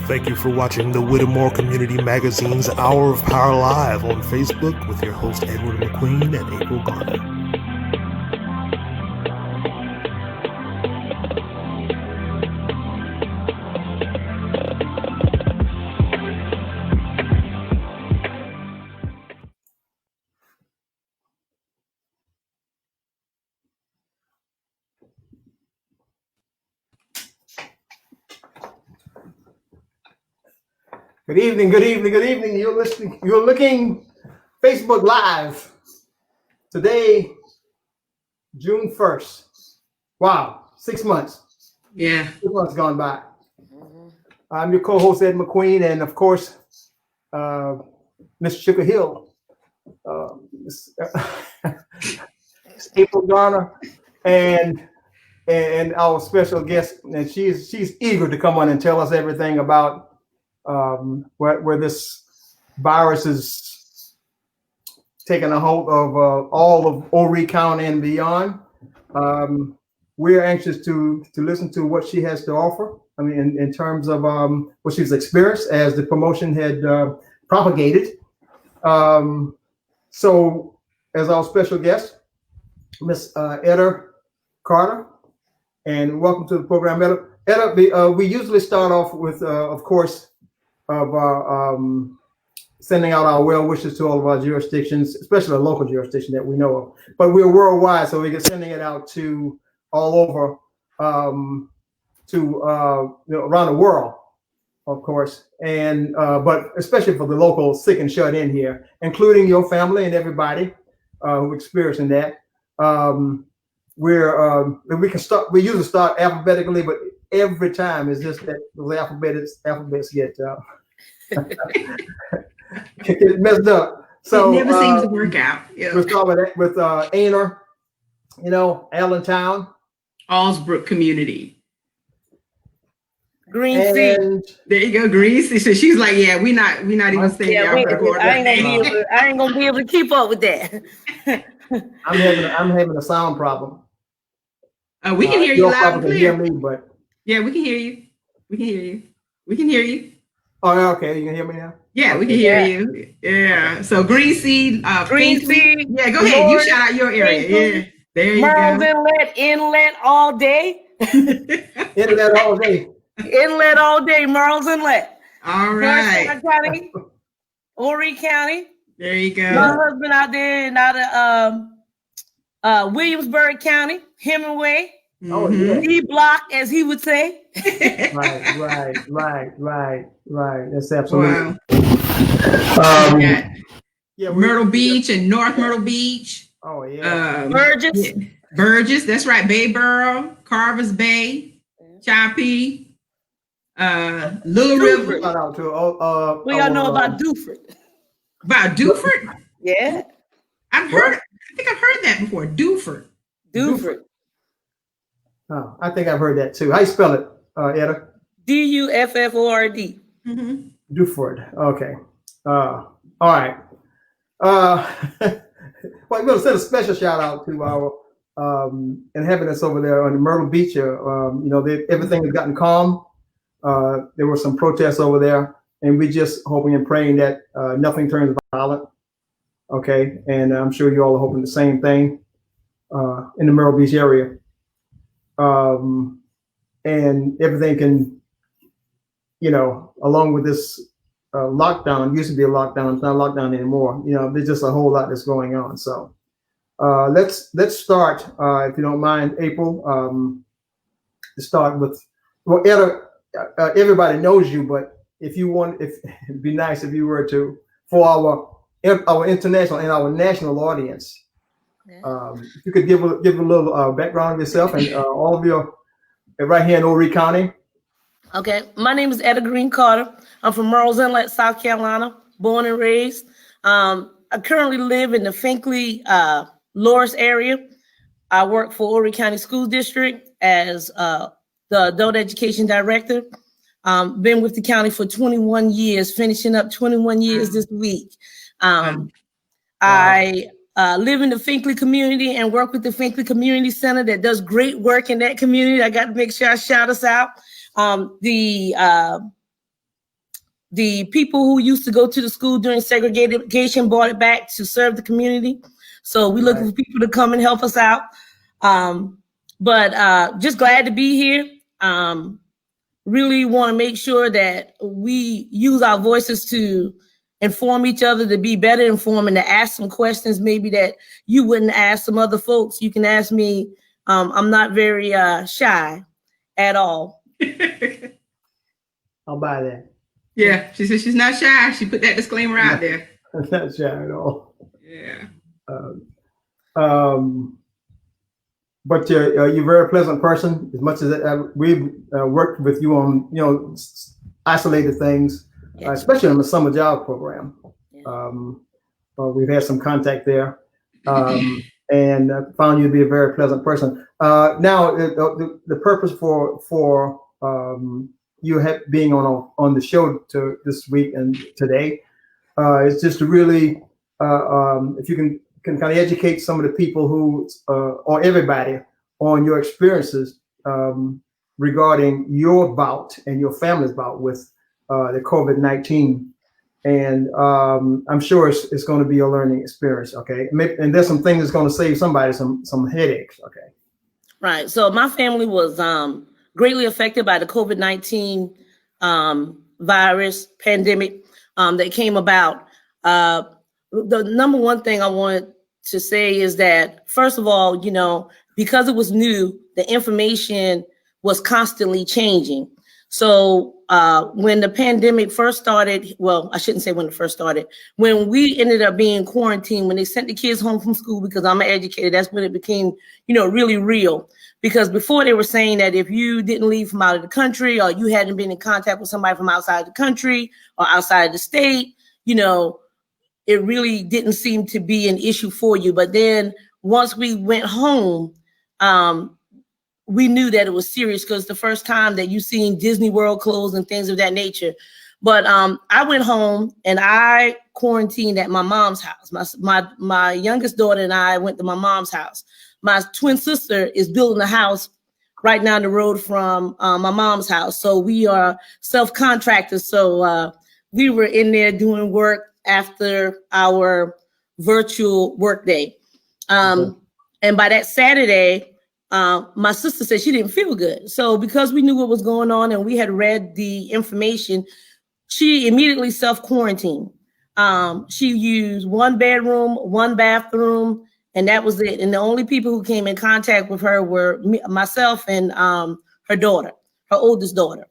Thank you for watching the Whittemore Community Magazine's Hour of Power Live on Facebook with your host Edward McQueen and April Garner. Good evening, good evening, good evening. You're looking Facebook Live. Today, June 1st. Wow, 6 months. Yeah. 6 months gone by. I'm your co-host, Ed McQueen, and of course, Miss Sugar Hill, Miss April Garner, and our special guest, and she's eager to come on and tell us everything about where this virus is taking a hold of all of Horry County and beyond. We're anxious to listen to what she has to offer. I mean, in terms of what she's experienced as the promotion had propagated. So, as our special guest, Miss Etta Carter, and welcome to the program, Etta. Etta, we usually start off with, of course, sending out our well wishes to all of our jurisdictions, especially the local jurisdiction that we know of. But we're worldwide, so we're sending it out to all over, around the world, of course, and but especially for the local sick and shut in here, including your family and everybody who experiencing that. We can start. We usually start alphabetically, but every time it's just that the alphabets get get messed up. So it never seems to work out. Yeah. We'll start with Aner, Allentown, Allsbrook community. Green Sea. There you go, Green Sea. So she's like, yeah, we're not even saying I ain't gonna be able to keep up with that. I'm having a sound problem. We can hear you loud and clear. Hear me, but yeah, we can hear you. We can hear you. We can hear you. Oh, okay. You can hear me now? Yeah, we can hear you. Yeah. So Green Sea, Green Sea. Yeah, go ahead. You shout out your area. Yeah. There you go. Inlet all day. Inlet all day. Inlet all day. Merle's Inlet. All right. County, Horry County. There you go. My husband out there and out of Williamsburg County, Hemingway. Oh, yeah. D block, as he would say. Right. That's absolutely. Wow. Yeah, Myrtle Beach and North Myrtle Beach. Oh, yeah. Burgess. Yeah. Burgess, that's right. Bayboro, Carvers Bay, Chappie, Little River. Shout out to we all know about Duford. About Duford? Yeah. I think I've heard that before. Duford. Oh, I think I've heard that too. How you spell it, Etta? Dufford. Duford. Okay. All right. Well, I'm going to send a special shout out to our inhabitants over there on the Myrtle Beach. Everything has gotten calm. There were some protests over there, and we just hoping and praying that nothing turns violent. Okay, and I'm sure you all are hoping the same thing in the Myrtle Beach area. And everything can, along with this lockdown, used to be a lockdown, it's not a lockdown anymore. There's just a whole lot that's going on. So let's start, if you don't mind, April, to start with, well, Etta, everybody knows you, but if it'd be nice if you were to, for our international and our national audience, if you could give a little background of yourself and all of your right here in Horry County. Okay, my name is Etta Greene-Carter. I'm from Merle's Inlet, South Carolina, born and raised. I currently live in the Finkley, Loris area. I work for Horry County School District as the adult education director. Been with the county for 21 years, finishing up 21 years this week. I live in the Finkley community and work with the Finkley Community Center that does great work in that community. I got to make sure I shout us out. The The people who used to go to the school during segregation brought it back to serve the community. So we're looking for people to come and help us out. But just glad to be here. Really want to make sure that we use our voices to inform each other, to be better informed, and to ask some questions maybe that you wouldn't ask some other folks. You can ask me. I'm not very shy at all. I'll buy that. Yeah, she said she's not shy. She put that disclaimer out there. Not shy at all. Yeah. But you're a very pleasant person. As much as we've worked with you on, isolated things, especially on the summer job program. We've had some contact there, and I found you to be a very pleasant person. Now, the purpose for you being on the show this week and today is just to really, if you can kind of educate some of the people who, or everybody, on your experiences regarding your bout and your family's bout with the COVID-19. And I'm sure it's going to be a learning experience, okay? And there's some things that's going to save somebody some headaches, okay? Right. So my family was greatly affected by the COVID-19 virus pandemic that came about. The number one thing I wanted to say is that, first of all, because it was new, the information was constantly changing. So when the pandemic first started, well, I shouldn't say when it first started, when we ended up being quarantined, when they sent the kids home from school, because I'm an educator, that's when it became, really real. Because before they were saying that if you didn't leave from out of the country, or you hadn't been in contact with somebody from outside the country or outside the state, it really didn't seem to be an issue for you. But then once we went home, we knew that it was serious, because the first time that you seen Disney World closed and things of that nature. But I went home and I quarantined at my mom's house. My youngest daughter and I went to my mom's house. My twin sister is building a house right down the road from my mom's house. So we are self-contractors. So we were in there doing work after our virtual work day. And by that Saturday, my sister said she didn't feel good. So because we knew what was going on and we had read the information, she immediately self-quarantined. She used one bedroom, one bathroom, and that was it. And the only people who came in contact with her were myself and her daughter, her oldest daughter.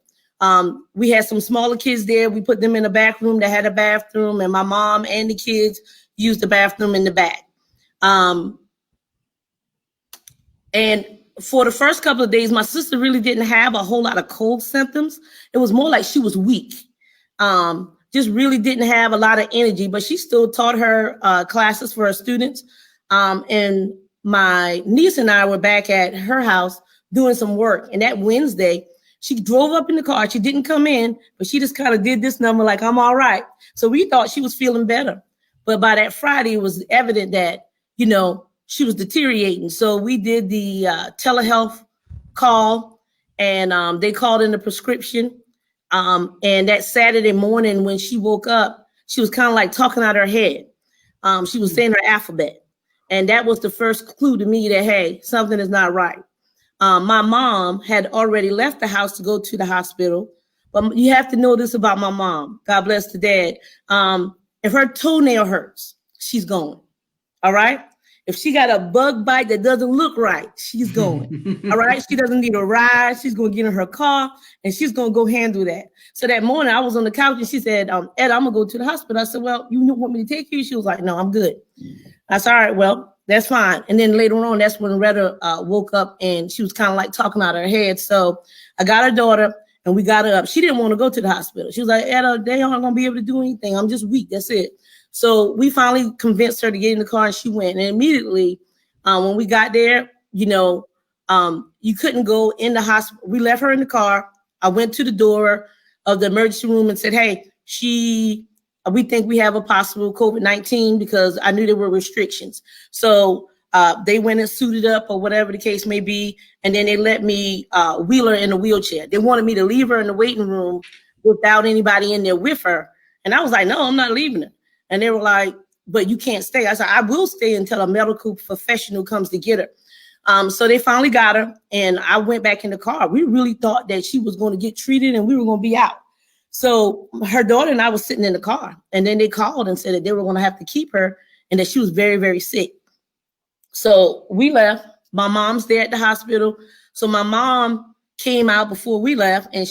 We had some smaller kids there. We put them in a back room that had a bathroom, and my mom and the kids used the bathroom in the back. And for the first couple of days, my sister really didn't have a whole lot of cold symptoms. It was more like she was weak. Just really didn't have a lot of energy, but she still taught her classes for her students. And my niece and I were back at her house doing some work. And that Wednesday, she drove up in the car. She didn't come in, but she just kind of did this number like, I'm all right. So we thought she was feeling better. But by that Friday, it was evident that, she was deteriorating. So we did the telehealth call, and they called in the prescription. And that Saturday morning when she woke up, she was kind of like talking out her head. She was saying her alphabet. And that was the first clue to me that, hey, something is not right. My mom had already left the house to go to the hospital. But you have to know this about my mom. God bless the dad. If her toenail hurts, she's going. All right? If she got a bug bite that doesn't look right, she's going. All right? She doesn't need a ride. She's going to get in her car, and she's going to go handle that. So that morning, I was on the couch, and she said, Ed, I'm going to go to the hospital. I said, well, you want me to take you? She was like, no, I'm good. I said, all right, well, that's fine. And then later on, that's when Retta woke up, and she was kind of like talking out her head. So I got her daughter, and we got her up. She didn't want to go to the hospital. She was like, Etta, they aren't going to be able to do anything. I'm just weak. That's it. So we finally convinced her to get in the car, and she went. And immediately, when we got there, you couldn't go in the hospital. We left her in the car. I went to the door of the emergency room and said, hey, we think we have a possible COVID-19, because I knew there were restrictions. So they went and suited up, or whatever the case may be. And then they let me wheel her in a wheelchair. They wanted me to leave her in the waiting room without anybody in there with her. And I was like, no, I'm not leaving her. And they were like, but you can't stay. I said, I will stay until a medical professional comes to get her. So they finally got her, and I went back in the car. We really thought that she was going to get treated and we were going to be out. So her daughter and I was sitting in the car, and then they called and said that they were going to have to keep her and that she was very, very sick. So we left. My mom's there at the hospital. So my mom came out before we left, and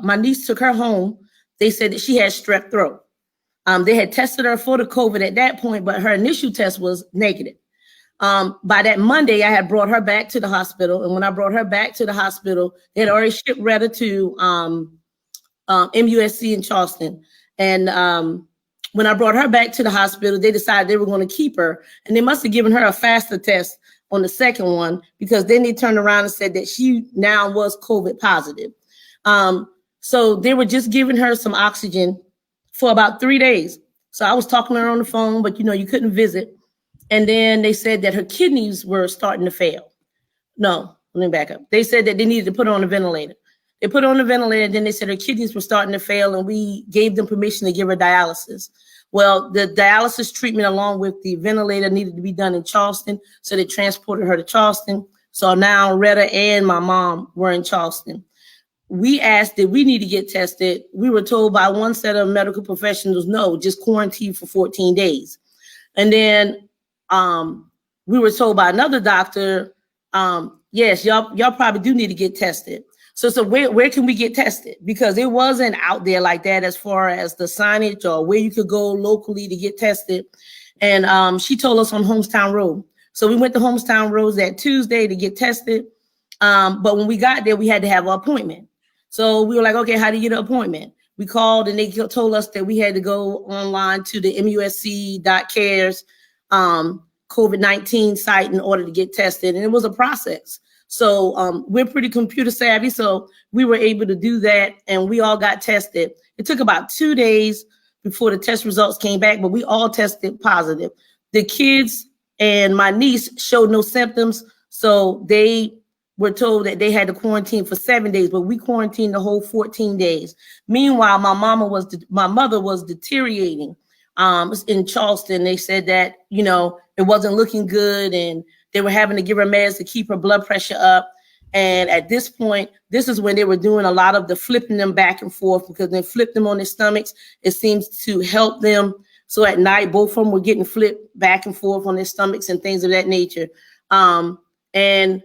my niece took her home. They said that she had strep throat. They had tested her for the COVID at that point, but her initial test was negative. By that Monday, I had brought her back to the hospital. And when I brought her back to the hospital, they had already shipped Retta to MUSC in Charleston. And when I brought her back to the hospital, they decided they were going to keep her. And they must have given her a faster test on the second one, because then they turned around and said that she now was COVID positive. So they were just giving her some oxygen for about 3 days. So I was talking to her on the phone, but you couldn't visit. And then they said that her kidneys were starting to fail. No, let me back up. They said that they needed to put her on a ventilator. They put her on the ventilator, and then they said her kidneys were starting to fail, and we gave them permission to give her dialysis. Well, the dialysis treatment along with the ventilator needed to be done in Charleston, so they transported her to Charleston. So now Retta and my mom were in Charleston. We asked, did we need to get tested? We were told by one set of medical professionals, no, just quarantine for 14 days. And then we were told by another doctor, yes, y'all probably do need to get tested. So where can we get tested? Because it wasn't out there like that as far as the signage or where you could go locally to get tested. And she told us on Homestown Road. So we went to Homestown Road that Tuesday to get tested. But when we got there, we had to have an appointment. So we were like, okay, how do you get an appointment? We called and they told us that we had to go online to the MUSC.cares COVID-19 site in order to get tested. And it was a process. So we're pretty computer savvy. So we were able to do that, and we all got tested. It took about 2 days before the test results came back, but we all tested positive. The kids and my niece showed no symptoms. So they were told that they had to quarantine for 7 days, but we quarantined the whole 14 days. Meanwhile, my mother was deteriorating in Charleston. They said that, it wasn't looking good, and they were having to give her meds to keep her blood pressure up. And at this point, this is when they were doing a lot of the flipping them back and forth, because they flipped them on their stomachs. It seems to help them. So at night, both of them were getting flipped back and forth on their stomachs and things of that nature. And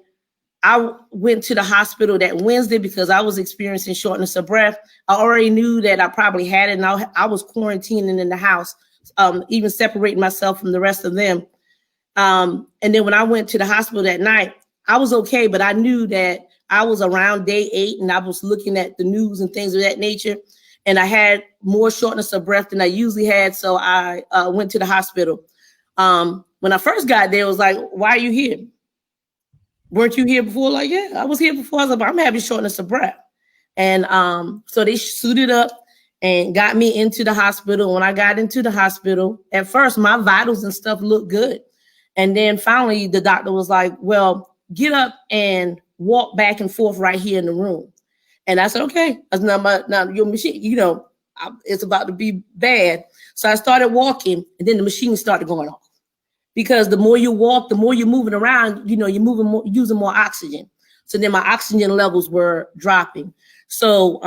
I went to the hospital that Wednesday because I was experiencing shortness of breath. I already knew that I probably had it, and I was quarantining in the house, even separating myself from the rest of them. And then when I went to the hospital that night, I was okay, but I knew that I was around day 8, and I was looking at the news and things of that nature, and I had more shortness of breath than I usually had, so I went to the hospital. When I first got there, it was like, why are you here? Weren't you here before? Like, yeah, I was here before. I was like, I'm having shortness of breath. And so they suited up and got me into the hospital. When I got into the hospital, at first, my vitals and stuff looked good. And then finally, the doctor was like, well, get up and walk back and forth right here in the room. And I said, okay. I said, now your machine, it's about to be bad. So I started walking, and then the machine started going off. Because the more you walk, the more you're moving around, you're moving more, using more oxygen. So then my oxygen levels were dropping. So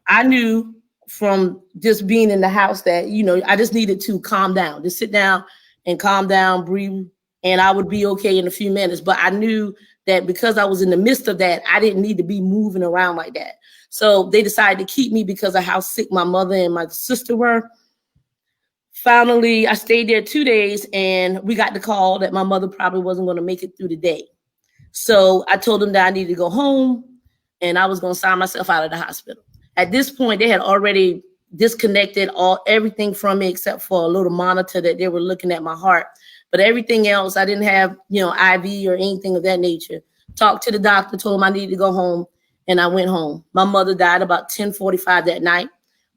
I knew from just being in the house that, I just needed to calm down, just sit down and calm down, breathe, and I would be okay in a few minutes. But I knew that because I was in the midst of that, I didn't need to be moving around like that. So they decided to keep me because of how sick my mother and my sister were. Finally, I stayed there 2 days, and we got the call that my mother probably wasn't going to make it through the day. So I told them that I needed to go home, and I was going to sign myself out of the hospital. At this point, they had already disconnected everything from me except for a little monitor that they were looking at my heart. But everything else, I didn't have, IV or anything of that nature. Talked to the doctor, told him I needed to go home, and I went home. My mother died about 10:45 that night.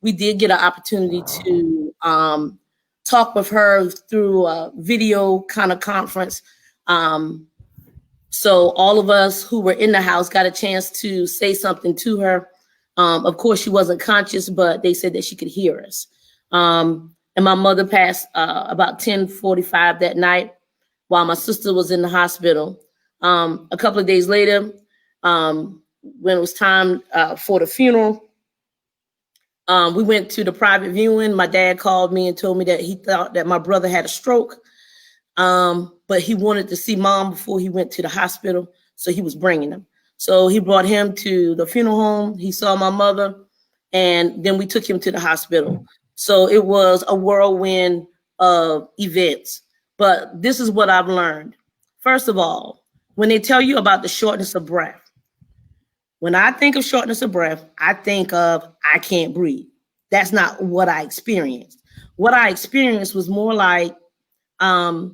We did get an opportunity to talk with her through a video kind of conference. So all of us who were in the house got a chance to say something to her. Of course, she wasn't conscious, but they said that she could hear us. And my mother passed about 10:45 that night while my sister was in the hospital. A couple of days later, when it was time for the funeral, we went to the private viewing. My dad called me and told me that he thought that my brother had a stroke, but he wanted to see mom before he went to the hospital, so he was bringing him. So he brought him to the funeral home. He saw my mother, and then we took him to the hospital. So it was a whirlwind of events. But this is what I've learned. First of all, when they tell you about the shortness of breath, when I think of shortness of breath, I think of I can't breathe. That's not what I experienced. What I experienced was more like I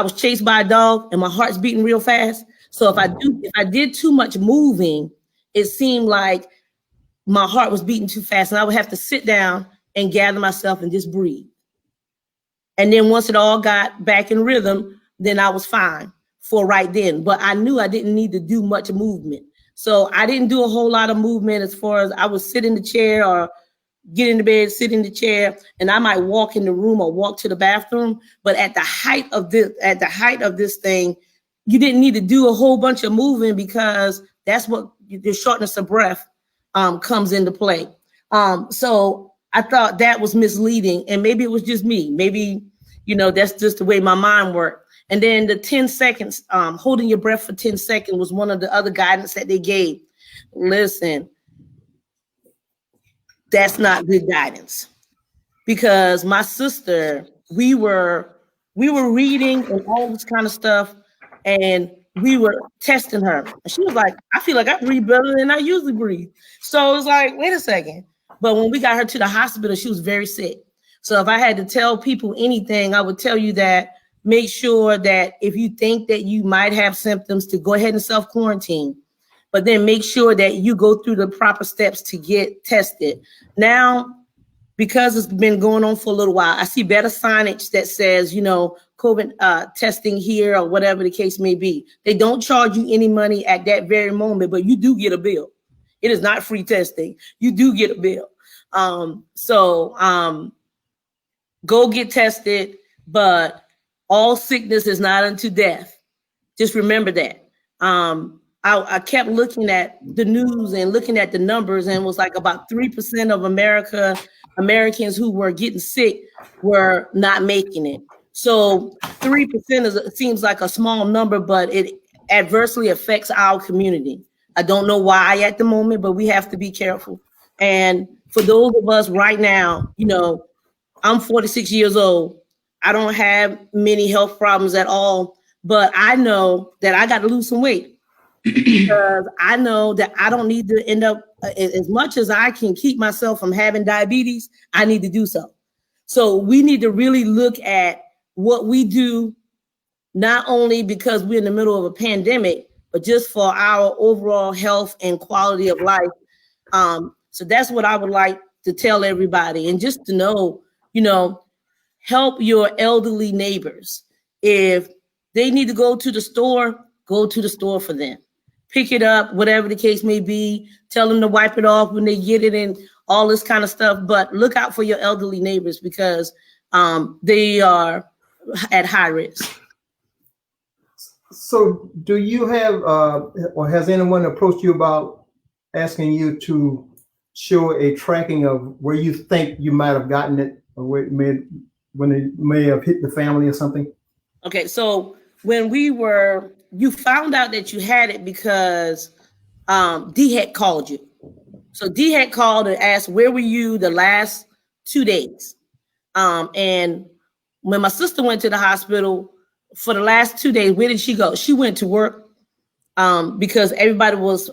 was chased by a dog and my heart's beating real fast. So if I did too much moving, it seemed like my heart was beating too fast, and I would have to sit down and gather myself and just breathe. And then once it all got back in rhythm, then I was fine for right then. But I knew I didn't need to do much movement. So I didn't do a whole lot of movement as far as I would sit in the chair or get in the bed, sit in the chair, and I might walk in the room or walk to the bathroom. But at the height of this thing, you didn't need to do a whole bunch of moving, because that's what the shortness of breath comes into play. So I thought that was misleading, and maybe it was just me. Maybe, that's just the way my mind worked. And then the 10 seconds, holding your breath for 10 seconds was one of the other guidance that they gave. Listen, that's not good guidance, because my sister, we were reading and all this kind of stuff, and we were testing her. And she was like, I feel like I breathe better than I usually breathe. So it was like, wait a second. But when we got her to the hospital, she was very sick. So if I had to tell people anything, I would tell you that make sure that if you think that you might have symptoms, to go ahead and self-quarantine, but then make sure that you go through the proper steps to get tested. Now, because it's been going on for a little while, I see better signage that says, COVID testing here, or whatever the case may be. They don't charge you any money at that very moment, but you do get a bill. It is not free testing. You do get a bill. So go get tested, but all sickness is not unto death. Just remember that. I kept looking at the news and looking at the numbers, and it was like about 3% of Americans who were getting sick were not making it. So 3% seems like a small number, but it adversely affects our community. I don't know why at the moment, but we have to be careful. And for those of us right now, I'm 46 years old. I don't have many health problems at all, but I know that I got to lose some weight, because I know that I don't need to end up, as much as I can keep myself from having diabetes, I need to do so. So we need to really look at what we do, not only because we're in the middle of a pandemic, but just for our overall health and quality of life. So that's what I would like to tell everybody. And just to know, help your elderly neighbors. If they need to go to the store for them. Pick it up, whatever the case may be. Tell them to wipe it off when they get it, and all this kind of stuff. But look out for your elderly neighbors, because they are at high risk. So do you have, or has anyone approached you about asking you to show a tracking of where you think you might have gotten it, or when it may have hit the family or something? Okay, so when you found out that you had it because D had called you. So D had called and asked, where were you the last 2 days? And when my sister went to the hospital for the last 2 days, where did she go? She went to work because everybody was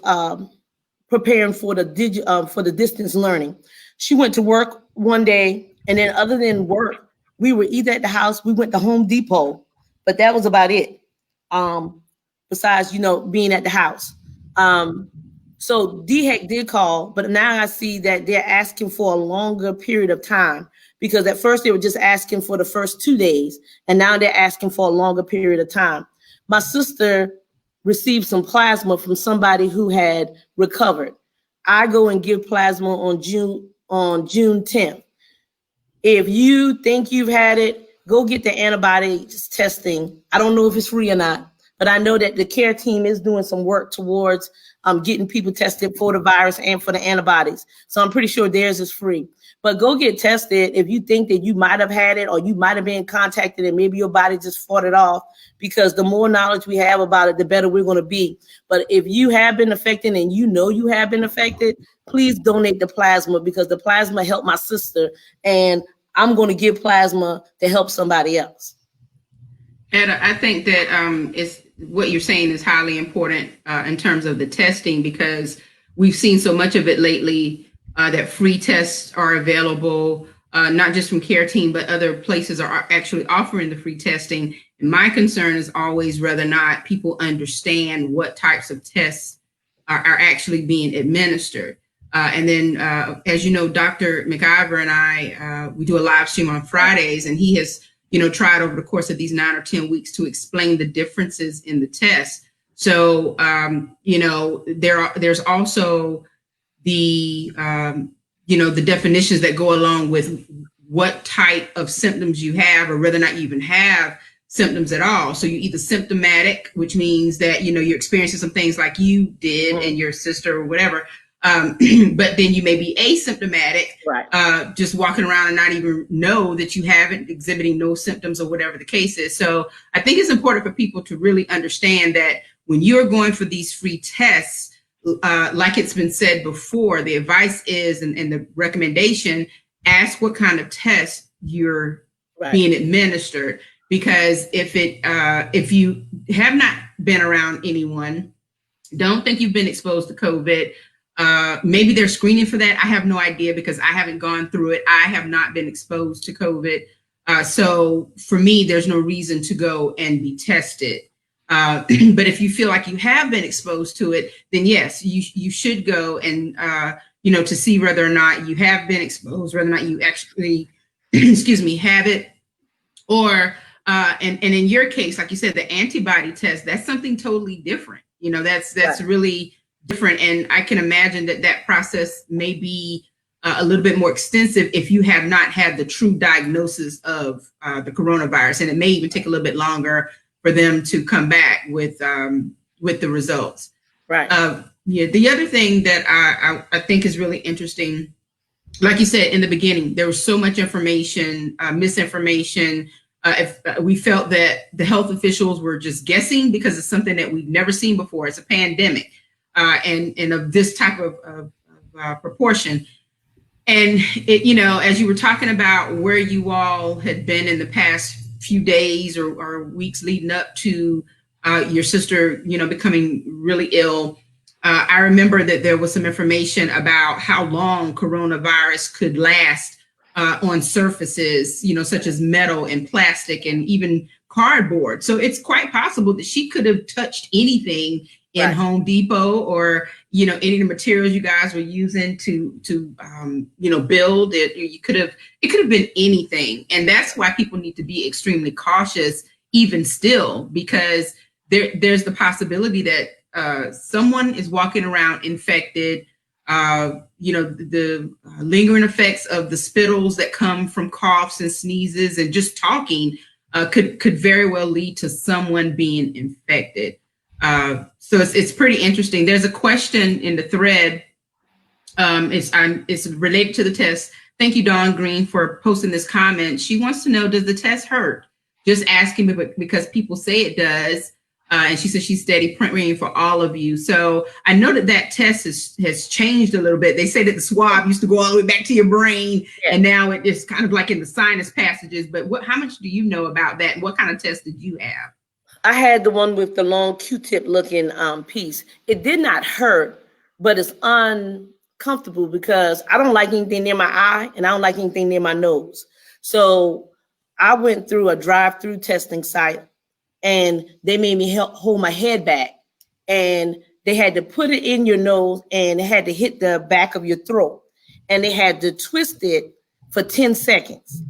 preparing for the distance learning. She went to work one day, and then other than work, we were either at the house, we went to Home Depot, but that was about it. Besides, being at the house. So DHEC did call, but now I see that they're asking for a longer period of time, because at first they were just asking for the first 2 days, and now they're asking for a longer period of time. My sister received some plasma from somebody who had recovered. I go and give plasma on June 10th. If you think you've had it, go get the antibodies testing. I don't know if it's free or not, but I know that the care team is doing some work towards getting people tested for the virus and for the antibodies. So I'm pretty sure theirs is free. But go get tested if you think that you might have had it or you might have been contacted and maybe your body just fought it off, because the more knowledge we have about it, the better we're going to be. But if you have been affected and you know you have been affected, please donate the plasma, because the plasma helped my sister, and I'm going to give plasma to help somebody else. Etta, I think that it's what you're saying is highly important in terms of the testing, because we've seen so much of it lately that free tests are available, not just from Care Team, but other places are actually offering the free testing. And my concern is always whether or not people understand what types of tests are actually being administered. And then, as you know, Dr. McIver and I, we do a live stream on Fridays, and he has, tried over the course of these 9 or 10 weeks to explain the differences in the tests. So, there's also the, the definitions that go along with what type of symptoms you have, or whether or not you even have symptoms at all. So you're either symptomatic, which means that, you're experiencing some things like you did and your sister or whatever. But then you may be asymptomatic, right? Just walking around and not even know that you haven't, exhibiting no symptoms or whatever the case is. So I think it's important for people to really understand that when you're going for these free tests, like it's been said before, the advice is, and the recommendation, ask what kind of test you're being administered. Because if you have not been around anyone, don't think you've been exposed to COVID. Maybe they're screening for that. I have no idea, because I haven't gone through it. I have not been exposed to COVID. So for me, there's no reason to go and be tested. But if you feel like you have been exposed to it, then yes, you should go and, to see whether or not you have been exposed, whether or not you actually, have it. Or, and in your case, like you said, the antibody test, that's something totally different. That's really different. And I can imagine that process may be a little bit more extensive if you have not had the true diagnosis of the coronavirus. And it may even take a little bit longer for them to come back with the results. Right. The other thing that I think is really interesting, like you said in the beginning, there was so much information, misinformation. If we felt that the health officials were just guessing because it's something that we've never seen before. It's a pandemic, and of this type of proportion. And it, as you were talking about where you all had been in the past few days or weeks leading up to your sister, becoming really ill. I remember that there was some information about how long coronavirus could last on surfaces, such as metal and plastic and even cardboard. So it's quite possible that she could have touched anything in Home Depot or, any of the materials you guys were using to build it. It could have been anything. And that's why people need to be extremely cautious, even still, because there's the possibility that someone is walking around infected. The lingering effects of the spittles that come from coughs and sneezes and just talking could very well lead to someone being infected. So it's pretty interesting. There's a question in the thread. It's related to the test. Thank you, Dawn Green, for posting this comment. She wants to know, does the test hurt? Just asking me because people say it does. And she says she's steady print reading for all of you. So I know that test has changed a little bit. They say that the swab used to go all the way back to your brain, and now it's kind of like in the sinus passages. But how much do you know about that? What kind of test did you have? I had the one with the long Q-tip looking piece. It did not hurt, but it's uncomfortable because I don't like anything near my eye and I don't like anything near my nose. So I went through a drive-through testing site and they made me hold my head back, and they had to put it in your nose and it had to hit the back of your throat, and they had to twist it for 10 seconds.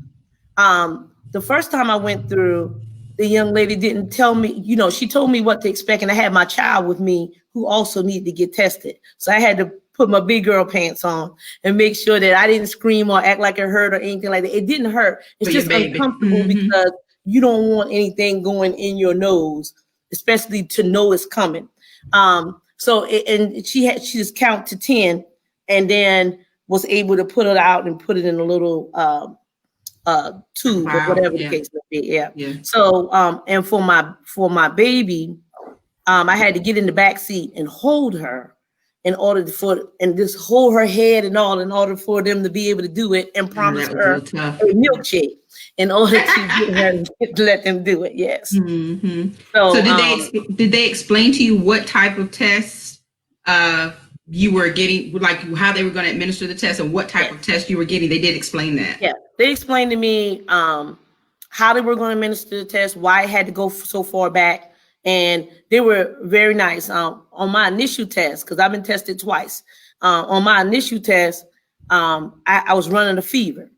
The first time I went through, the young lady didn't tell me, she told me what to expect, and I had my child with me who also needed to get tested. So I had to put my big girl pants on and make sure that I didn't scream or act like it hurt or anything like that. It didn't hurt. It's just uncomfortable because you don't want anything going in your nose, especially to know it's coming. And she just count to 10 and then was able to put it out and put it in a little tube or whatever the case may be. Yeah. So and for my baby, I had to get in the back seat and hold her and just hold her head and all in order for them to be able to do it and promise her a milkshake in order to get her to let them do it. Yes. Mm-hmm. So did they explain to you what type of tests you were getting, like how they were going to administer the test and what type of test you were getting? They did explain that. Yeah, they explained to me how they were going to administer the test, why it had to go so far back. And they were very nice. On my initial test, because I've been tested twice. On my initial test, I was running a fever.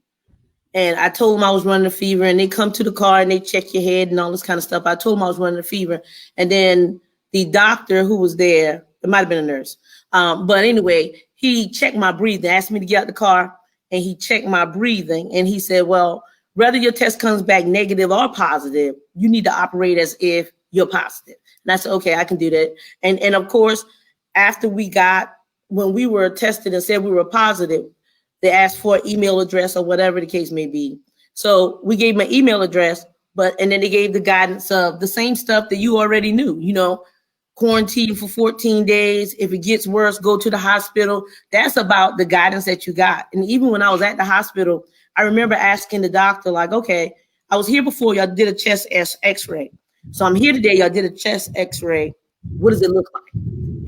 And I told them I was running a fever. And they come to the car and they check your head and all this kind of stuff. I told them I was running a fever. And then the doctor who was there, it might have been a nurse. But anyway, he checked my breathing, asked me to get out the car. And he checked my breathing. And he said, well, whether your test comes back negative or positive, you need to operate as if you're positive. And I said, okay, I can do that. And of course, after when we were tested and said we were positive, they asked for an email address or whatever the case may be. So we gave my email address, and then they gave the guidance of the same stuff that you already knew, quarantine for 14 days. If it gets worse, go to the hospital. That's about the guidance that you got. And even when I was at the hospital, I remember asking the doctor, like, okay, I was here before, y'all did a chest x-ray. So I'm here today, y'all did a chest x-ray. What does it look like?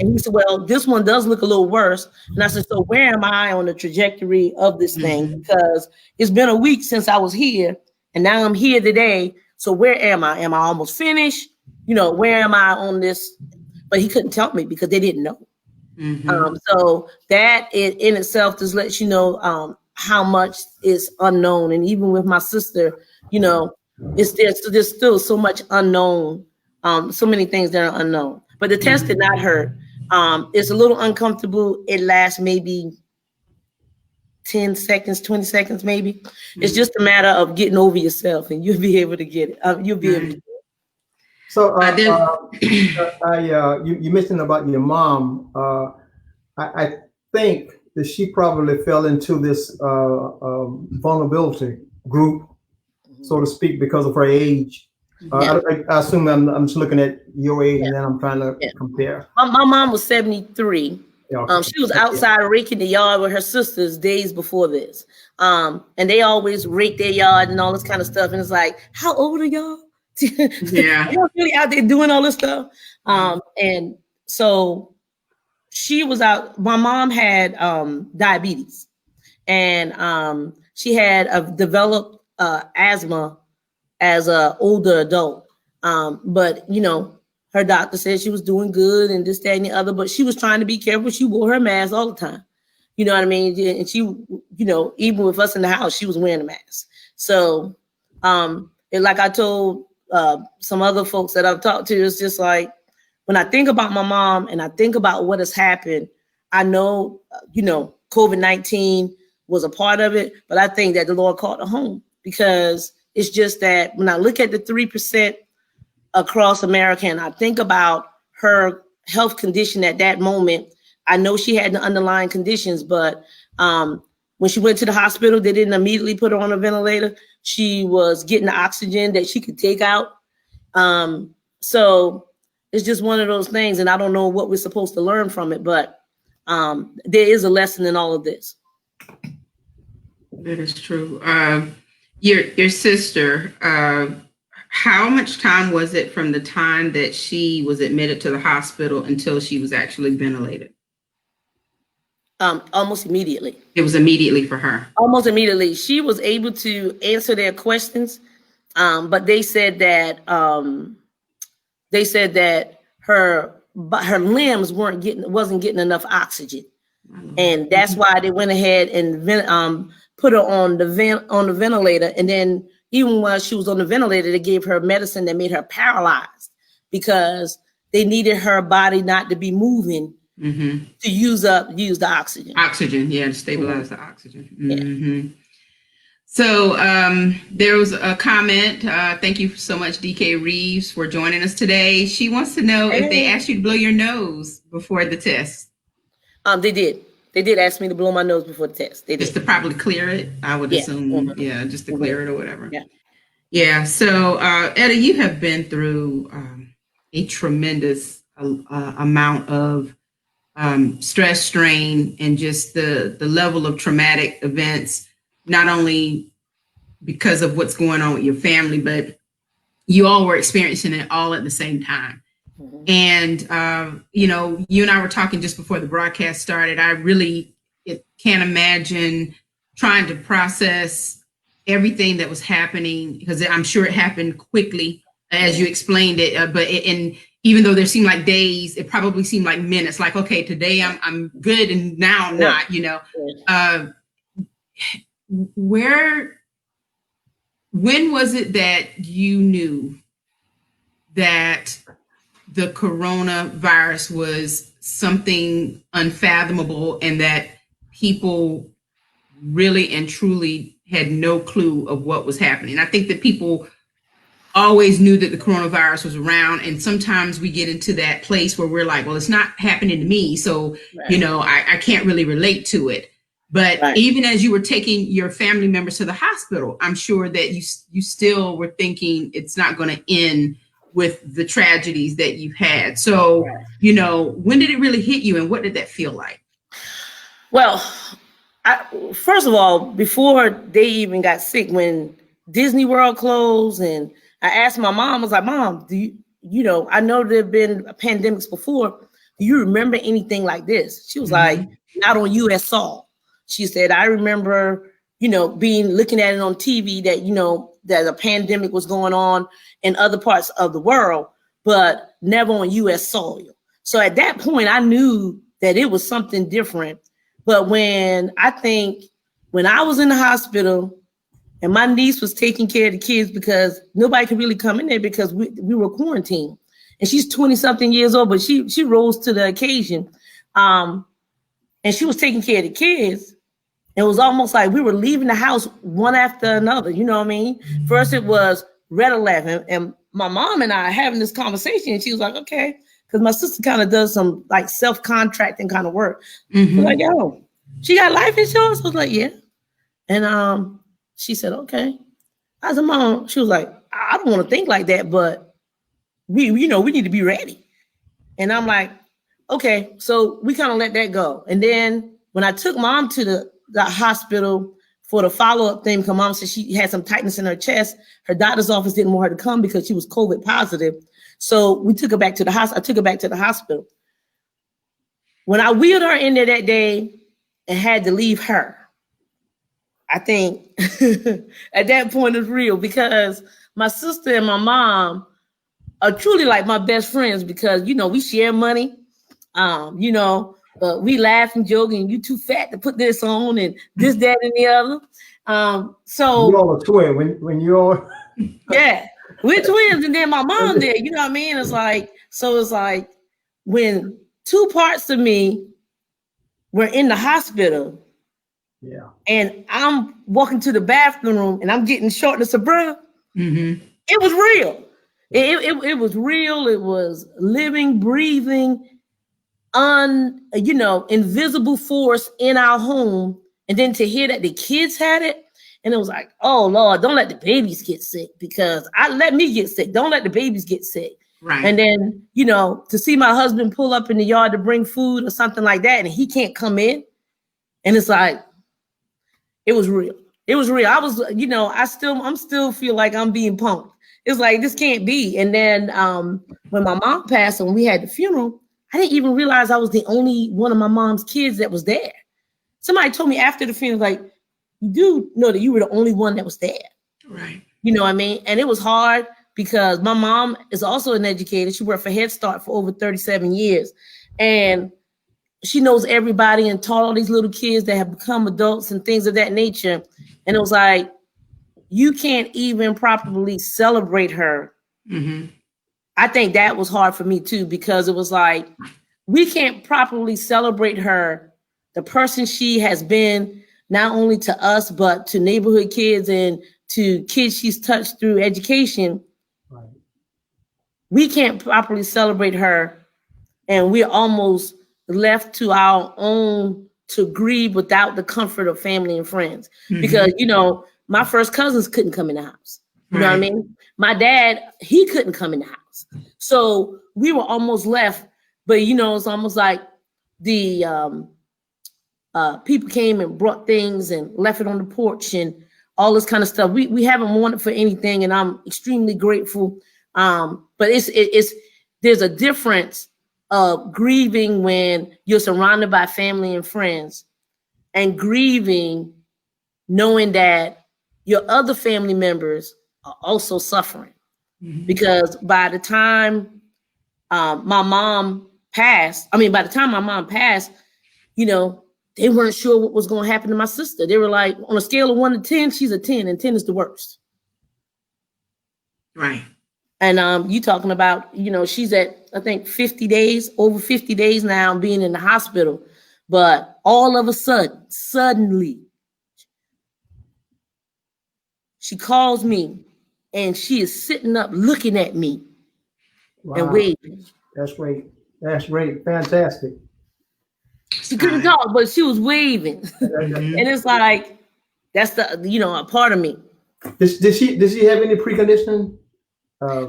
And he said, well, this one does look a little worse. And I said, so where am I on the trajectory of this thing? Because it's been a week since I was here and now I'm here today. So where am I? Am I almost finished? Where am I on this? But he couldn't tell me because they didn't know. So that in itself just lets you know how much is unknown. And even with my sister, there's still so much unknown, so many things that are unknown. But the test did not hurt. It's a little uncomfortable. It lasts maybe 10 seconds, 20 seconds, maybe. It's just a matter of getting over yourself and you'll be able to get it. You'll be able to get it. So you mentioned about your mom. I think that she probably fell into this vulnerability group, so to speak, because of her age. I assume I'm just looking at your age and then I'm trying to compare. My mom was 73. She was outside raking the yard with her sisters days before this. And they always rake their yard and all this kind of stuff. And it's like, how old are y'all? Y'all really out there doing all this stuff? And so she was out. My mom had diabetes and she had developed asthma as an older adult. But, her doctor said she was doing good and this, that, and the other, but she was trying to be careful. She wore her mask all the time. You know what I mean? And she, even with us in the house, she was wearing a mask. So, like I told some other folks that I've talked to, it's just like, when I think about my mom and I think about what has happened, I know, COVID-19 was a part of it, but I think that the Lord called her home because it's just that when I look at the 3% across America and I think about her health condition at that moment, I know she had the underlying conditions, but when she went to the hospital, they didn't immediately put her on a ventilator. She was getting the oxygen that she could take out. So it's just one of those things, and I don't know what we're supposed to learn from it, but there is a lesson in all of this. That is true. Your sister, how much time was it from the time that she was admitted to the hospital until she was actually ventilated? Almost immediately. It was immediately for her. Almost immediately. She was able to answer their questions, but they said that her limbs wasn't getting enough oxygen, and that's why they went ahead and put her on the ventilator. And then even while she was on the ventilator, they gave her medicine that made her paralyzed because they needed her body not to be moving to use the oxygen. Oxygen, yeah, to stabilize the oxygen. Mm-hmm. So there was a comment. Thank you so much, DK Reeves, for joining us today. She wants to know if they asked you to blow your nose before the test. They did. They did ask me to blow my nose before the test. They did. Just to probably clear it, I would assume. Yeah, just to clear it or whatever. Yeah. Yeah. So, Etta, you have been through a tremendous amount of stress, strain, and just the level of traumatic events, not only because of what's going on with your family, but you all were experiencing it all at the same time. And, you and I were talking just before the broadcast started. I really can't imagine trying to process everything that was happening, because I'm sure it happened quickly as you explained it. And even though there seemed like days, it probably seemed like minutes. Like, okay, today I'm good, and now I'm not. When was it that you knew that the coronavirus was something unfathomable, and that people really and truly had no clue of what was happening? I think that people always knew that the coronavirus was around, and sometimes we get into that place where we're like, well, it's not happening to me, so I can't really relate to it. But even as you were taking your family members to the hospital, I'm sure that you still were thinking it's not going to end with the tragedies that you've had. So, when did it really hit you, and what did that feel like? Well, first of all, before they even got sick, when Disney World closed, and I asked my mom, I was like, Mom, do I know there have been pandemics before. Do you remember anything like this? She was like, not on US soil. She said, I remember, looking at it on TV that, that a pandemic was going on in other parts of the world, but never on US soil. So at that point, I knew that it was something different. But when I was in the hospital and my niece was taking care of the kids, because nobody could really come in there because we were quarantined, and she's 20 something years old, but she rose to the occasion. And she was taking care of the kids. It was almost like we were leaving the house one after another. You know what I mean? First it was red 11, and my mom and I having this conversation, and she was like, okay, because my sister kind of does some like self-contracting kind of work. Like, yo, she got life insurance? I was like, yeah. And she said, okay. I said, Mom, she was like, I don't want to think like that, but we need to be ready. And I'm like, okay. So we kind of let that go. And then when I took Mom to the hospital for the follow-up thing, because Mom said she had some tightness in her chest, her doctor's office didn't want her to come because she was COVID positive. So we took her back to the hospital. I took her back to the hospital. When I wheeled her in there that day and had to leave her, I think at that point it's real, because my sister and my mom are truly like my best friends, because, we share money, but we laugh and joke, and you too fat to put this on, and this, that, and the other. So you all are twin when you all. Yeah, we're twins, and then my mom there. You know what I mean? It's like when two parts of me were in the hospital. Yeah. And I'm walking to the bathroom and I'm getting shortness of breath. It was real. It was real. It was living, breathing, invisible force in our home. And then to hear that the kids had it, and it was like, oh Lord, don't let the babies get sick, because let me get sick. Don't let the babies get sick. Right. And then, to see my husband pull up in the yard to bring food or something like that, and he can't come in. And it's like, it was real. It was real. I was, I'm still feel like I'm being punked. It's like, this can't be. And then when my mom passed and we had the funeral, I didn't even realize I was the only one of my mom's kids that was there. Somebody told me after the funeral, like, you do know that you were the only one that was there. Right. You know what I mean? And it was hard because my mom is also an educator. She worked for Head Start for over 37 years. And she knows everybody and taught all these little kids that have become adults and things of that nature. And it was like, you can't even properly celebrate her. I think that was hard for me too, because it was like, we can't properly celebrate her, the person she has been, not only to us, but to neighborhood kids and to kids she's touched through education. Right. We can't properly celebrate her, and we're almost left to our own to grieve without the comfort of family and friends. Mm-hmm. Because, you know, my first cousins couldn't come in the house. You know what I mean? My dad, he couldn't come in the house. So we were almost left, but, you know, it's almost like the people came and brought things and left it on the porch and all this kind of stuff. We haven't wanted for anything, and I'm extremely grateful. But it's there's a difference of grieving when you're surrounded by family and friends, and grieving knowing that your other family members are also suffering. Mm-hmm. Because by the time my mom passed, you know, they weren't sure what was going to happen to my sister. They were like, on a scale of 1 to 10, she's a 10, and 10 is the worst. Right. And you talking about, you know, she's at, I think, 50 days, over 50 days now being in the hospital. But all of a sudden, suddenly, she calls me and she is sitting up looking at me. Wow. And waving. That's great. That's great. Fantastic. She couldn't talk, but she was waving. And it's like, that's the, you know, a part of me. Did she have any preconditioning?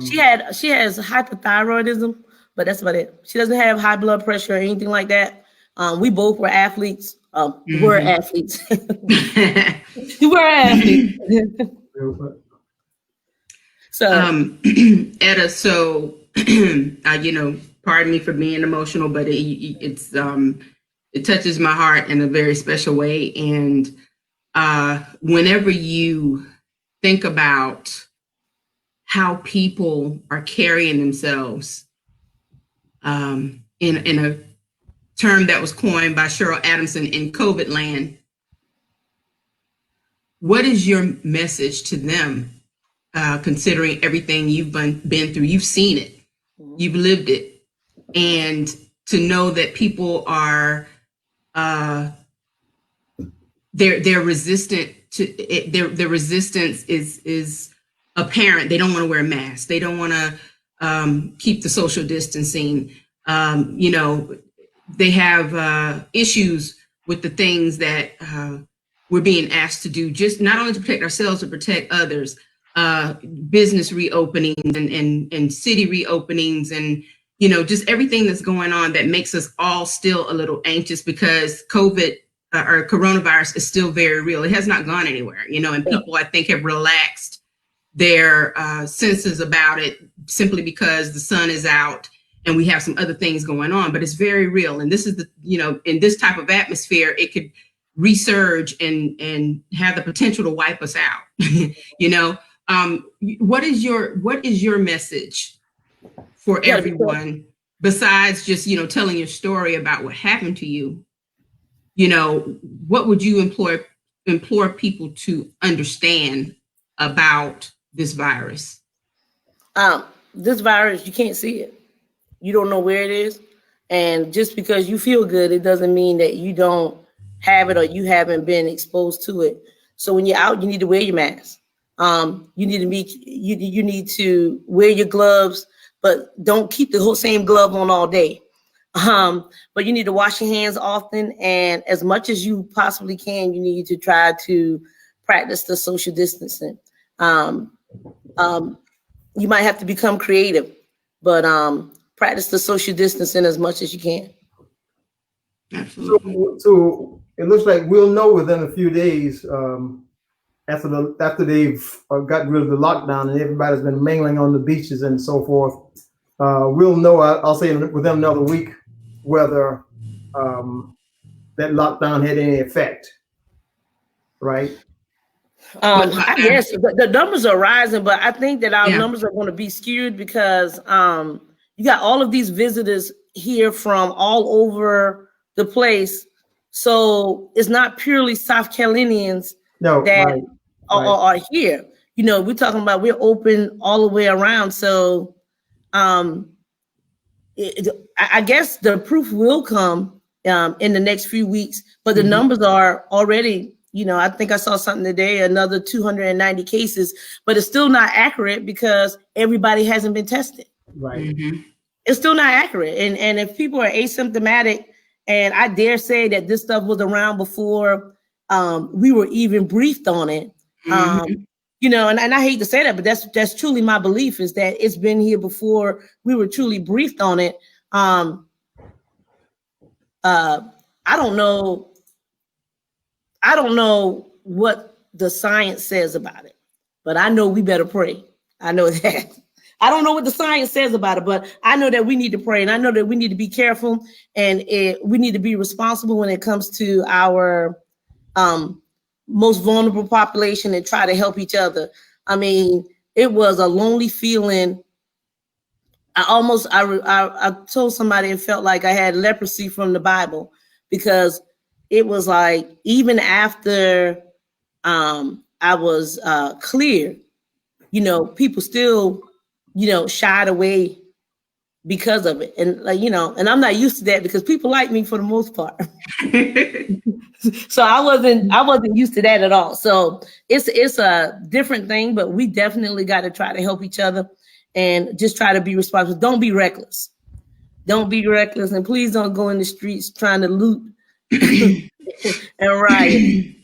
She has hypothyroidism, but that's about it. She doesn't have high blood pressure or anything like that. We both were athletes. We're athletes. We're athletes. So, Etta, so you know, pardon me for being emotional, but it touches my heart in a very special way. And whenever you think about how people are carrying themselves, in a term that was coined by Cheryl Adamson in COVID land, what is your message to them, considering everything you've been through? You've seen it, you've lived it, and to know that people are they're resistant to it. Their resistance is apparent. They don't want to wear masks. They don't want to keep the social distancing. You know, they have issues with the things that we're being asked to do, just not only to protect ourselves, but protect others. Business reopenings and city reopenings, and, you know, just everything that's going on that makes us all still a little anxious, because COVID or coronavirus is still very real. It has not gone anywhere, you know, and people, I think, have relaxed their senses about it simply because the sun is out and we have some other things going on, but it's very real. And this is the, you know, in this type of atmosphere, it could resurge and have the potential to wipe us out. You know, what is your message for everyone besides just, you know, telling your story about what happened to you? You know, what would you implore people to understand about this virus? This virus, you can't see it. You don't know where it is. And just because you feel good, it doesn't mean that you don't have it or you haven't been exposed to it. So when you're out, you need to wear your mask. You need to wear your gloves, but don't keep the whole same glove on all day. But you need to wash your hands often, and as much as you possibly can, you need to try to practice the social distancing. You might have to become creative, but practice the social distancing as much as you can. Absolutely. So it looks like we'll know within a few days, after they've gotten rid of the lockdown and everybody's been mingling on the beaches and so forth. We'll know, I'll say within another week, whether that lockdown had any effect, right? I guess the numbers are rising, but I think that our numbers are going to be skewed because you got all of these visitors here from all over the place. So it's not purely South Carolinians that are here. You know, we're talking about we're open all the way around. So I guess the proof will come in the next few weeks, but the numbers are already, I think I saw something today, another 290 cases, but it's still not accurate because everybody hasn't been tested. Right. It's still not accurate. And if people are asymptomatic, and I dare say that this stuff was around before we were even briefed on it, and I hate to say that, but that's truly my belief, is that it's been here before we were truly briefed on it. I don't know what the science says about it, but I know we better pray. I know that. I don't know what the science says about it, but I know that we need to pray, and I know that we need to be careful, and we need to be responsible when it comes to our most vulnerable population and try to help each other. I mean, it was a lonely feeling. I told somebody it felt like I had leprosy from the Bible, because it was like, even after I was clear, people still, shied away because of it. And and I'm not used to that, because people like me for the most part. So I wasn't used to that at all. So it's a different thing, but we definitely got to try to help each other and just try to be responsible. Don't be reckless. Don't be reckless, and please don't go in the streets trying to loot and riot.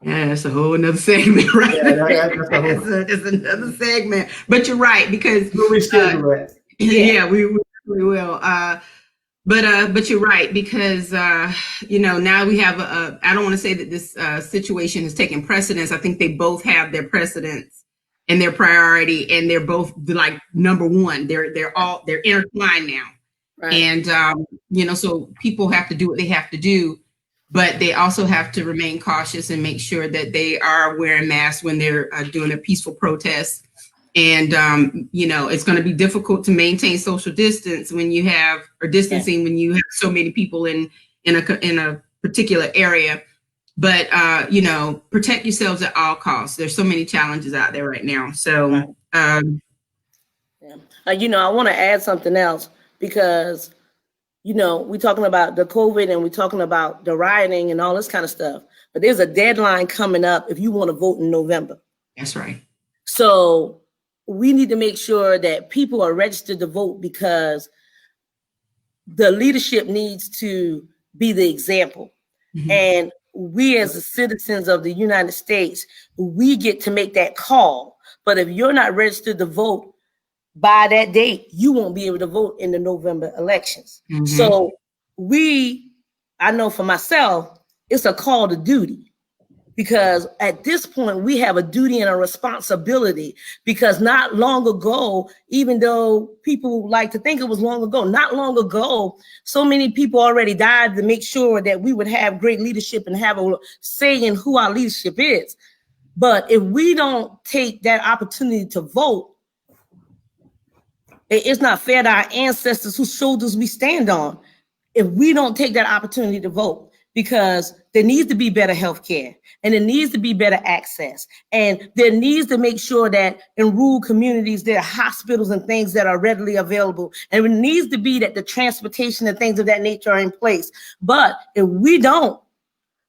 Yeah, that's a whole another segment, right? Yeah, that's another segment. But you're right, because we will. But you're right, because now we have I don't want to say that this situation has taken precedence. I think they both have their precedence and their priority, and they're both like number one. They're intertwined now, right. And so people have to do what they have to do, but they also have to remain cautious and make sure that they are wearing masks when they're doing a peaceful protest. And, it's going to be difficult to maintain social distance when you have, or distancing when you have so many people in a particular area. But, protect yourselves at all costs. There's so many challenges out there right now. So, I want to add something else, because, we're talking about the COVID and we're talking about the rioting and all this kind of stuff. But there's a deadline coming up if you want to vote in November. That's right. So we need to make sure that people are registered to vote, because the leadership needs to be the example. And we, as the citizens of the United States, we get to make that call. But if you're not registered to vote by that date, you won't be able to vote in the November elections. So I know for myself, it's a call to duty. Because at this point, we have a duty and a responsibility, because not long ago, even though people like to think it was long ago, not long ago, so many people already died to make sure that we would have great leadership and have a say in who our leadership is. But if we don't take that opportunity to vote, it's not fair to our ancestors whose shoulders we stand on if we don't take that opportunity to vote. Because there needs to be better health care, and there needs to be better access, and there needs to make sure that in rural communities there are hospitals and things that are readily available, and it needs to be that the transportation and things of that nature are in place. But if we don't,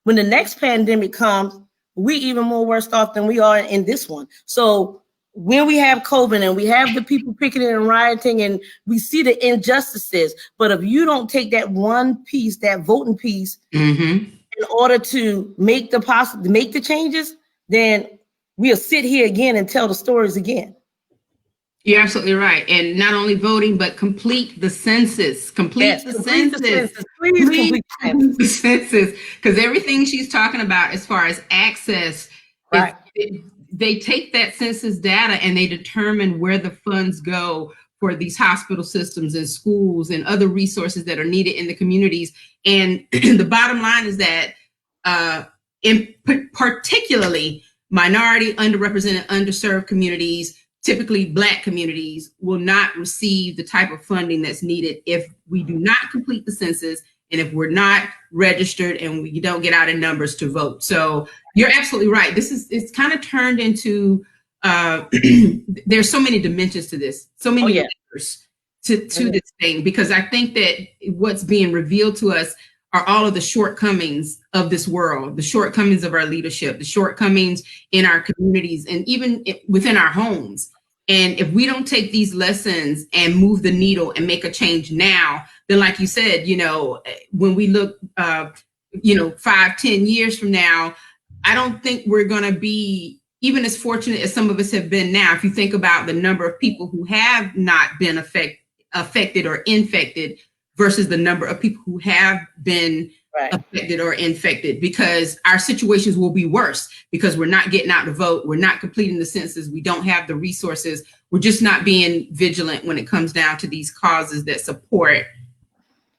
when the next pandemic comes, we even more worse off than we are in this one. So when we have COVID and we have the people picketing and rioting and we see the injustices, but if you don't take that one piece, that voting piece, in order to make the changes, then we'll sit here again and tell the stories again. You're absolutely right. And not only voting, but complete the census. Complete the census. Please complete the census. Because everything she's talking about as far as access, right. They take that census data and they determine where the funds go for these hospital systems and schools and other resources that are needed in the communities. And the bottom line is that particularly minority, underrepresented, underserved communities, typically Black communities, will not receive the type of funding that's needed if we do not complete the census and if we're not registered and we don't get out in numbers to vote. So you're absolutely right. It's kind of turned into, there's so many dimensions to this, so many layers. to this thing, because I think that what's being revealed to us are all of the shortcomings of this world, the shortcomings of our leadership, the shortcomings in our communities, and even within our homes. And if we don't take these lessons and move the needle and make a change now, then like you said, when we look, 5-10 years from now, I don't think we're going to be even as fortunate as some of us have been now. If you think about the number of people who have not been affected or infected versus the number of people who have been affected or infected, because our situations will be worse because we're not getting out to vote. We're not completing the census. We don't have the resources. We're just not being vigilant when it comes down to these causes that support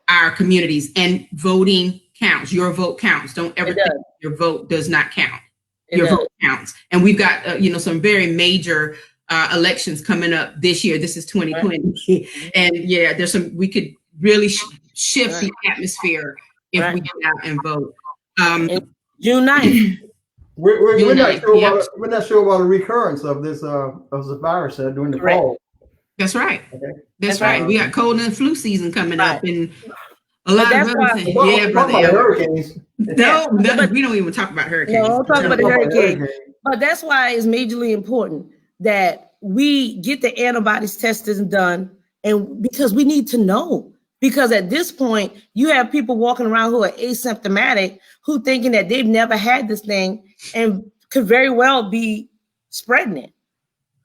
our communities. And voting counts. Your vote counts. Don't ever think your vote does not count. Your vote counts. And we've got, some very major elections coming up this year. This is 2020. And we could really shift the atmosphere if we get out and vote. June 9th. We're not sure about a recurrence of this of the virus during the fall. That's right. Okay. That's right. We got cold and flu season coming up, and a lot of other things. Yeah, brother. Hurricanes. No, we don't even talk about hurricanes. No, don't talk about the hurricane. But that's why it's majorly important that we get the antibodies tested and done, and because we need to know. Because at this point, you have people walking around who are asymptomatic, who thinking that they've never had this thing and could very well be spreading it.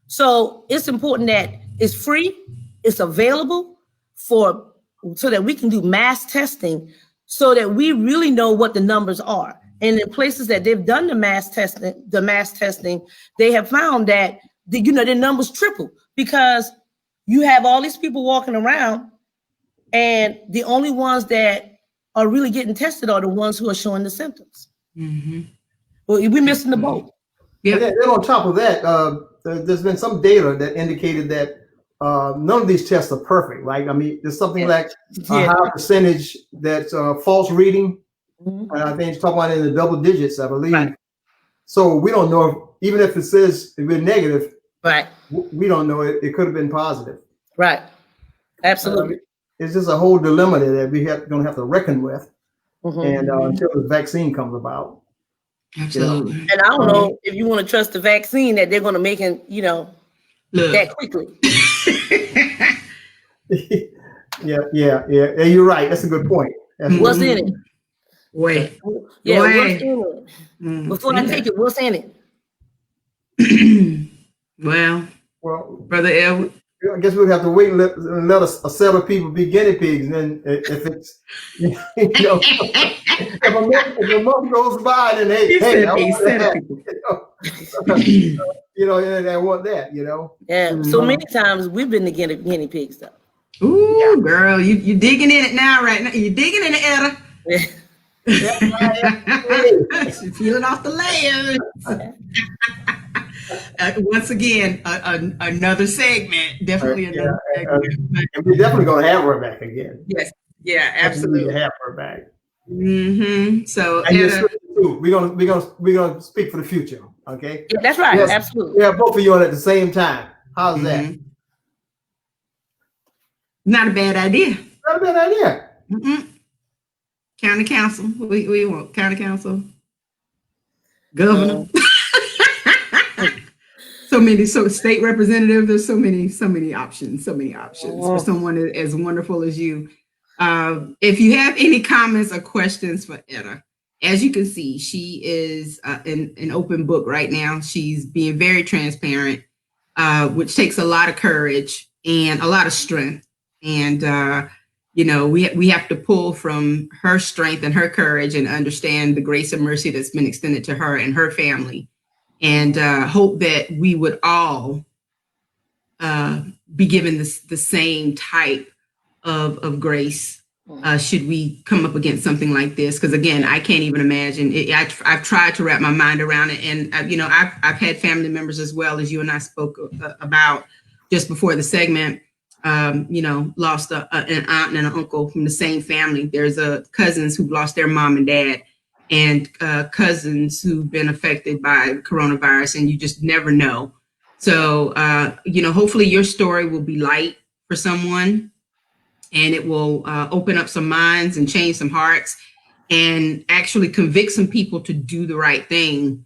So it's important that it's free, it's available so that we can do mass testing so that we really know what the numbers are. And in places that they've done the mass testing, they have found that their numbers triple, because you have all these people walking around, and the only ones that are really getting tested are the ones who are showing the symptoms. Mm-hmm. Well, we're missing the boat. Yeah. And then on top of that, there's been some data that indicated that none of these tests are perfect. Like, there's something like a high percentage that's false reading. Mm-hmm. And I think it's talking about in the double digits, I believe. Right. So we don't know, even if it says it's been negative, right? We don't know it could have been positive. Right. Absolutely. It's just a whole dilemma that we're going to have to reckon with, and until the vaccine comes about. Absolutely. And I don't know if you want to trust the vaccine that they're going to make it, that quickly. Yeah. You're right. That's a good point. What's in it? Wait. Yeah. What's in it? Before I take it, what's in it? Well, Brother Edward. I guess we'll have to wait and let a set of people be guinea pigs. And then if it's, if a month goes by, then I want that, Yeah. So many times we've been the guinea pigs, though. Ooh, girl, you digging in it now, right now. You're digging in it, Etta. She's peeling off the layers. Once again, another segment, definitely another segment. And we're definitely going to have her back again. Yes, yeah, absolutely. Have her back. Mm-hmm. So we're gonna speak for the future. Okay. Yeah, that's right. Yes, absolutely. Yeah, both of you on at the same time. How's that? Not a bad idea. Not a bad idea. Mm-mm. County council. What do you want? County council. Governor. So state representative, there's so many options for someone as wonderful as you. If you have any comments or questions for Etta, as you can see, she is an open book right now. She's being very transparent, which takes a lot of courage and a lot of strength. And, we have to pull from her strength and her courage and understand the grace and mercy that's been extended to her and her family. And hope that we would all be given the same type of grace should we come up against something like this. Because again, I can't even imagine. I've tried to wrap my mind around it, and I've had family members as well, as you and I spoke about just before the segment. Lost an aunt and an uncle from the same family. There's cousins who've lost their mom and dad, and cousins who've been affected by coronavirus, and you just never know. So, hopefully your story will be light for someone, and it will open up some minds and change some hearts and actually convict some people to do the right thing,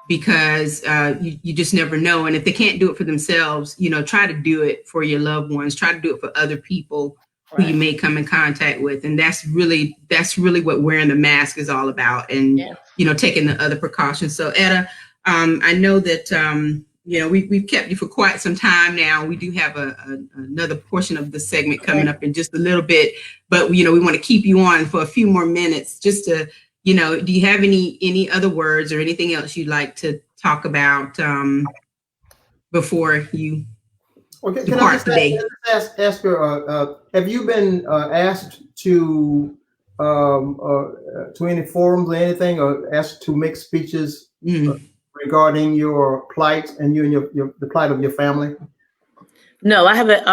because you just never know. And if they can't do it for themselves, try to do it for your loved ones, try to do it for other people who you may come in contact with. And that's really what wearing the mask is all about, and taking the other precautions. So Etta, I know that we've kept you for quite some time now. We do have another portion of the segment coming up in just a little bit, but we want to keep you on for a few more minutes just to, do you have any other words or anything else you'd like to talk about before you depart today? Ask her, have you been asked to any forums or anything, or asked to make speeches regarding your plight and you and the plight of your family? No, I haven't.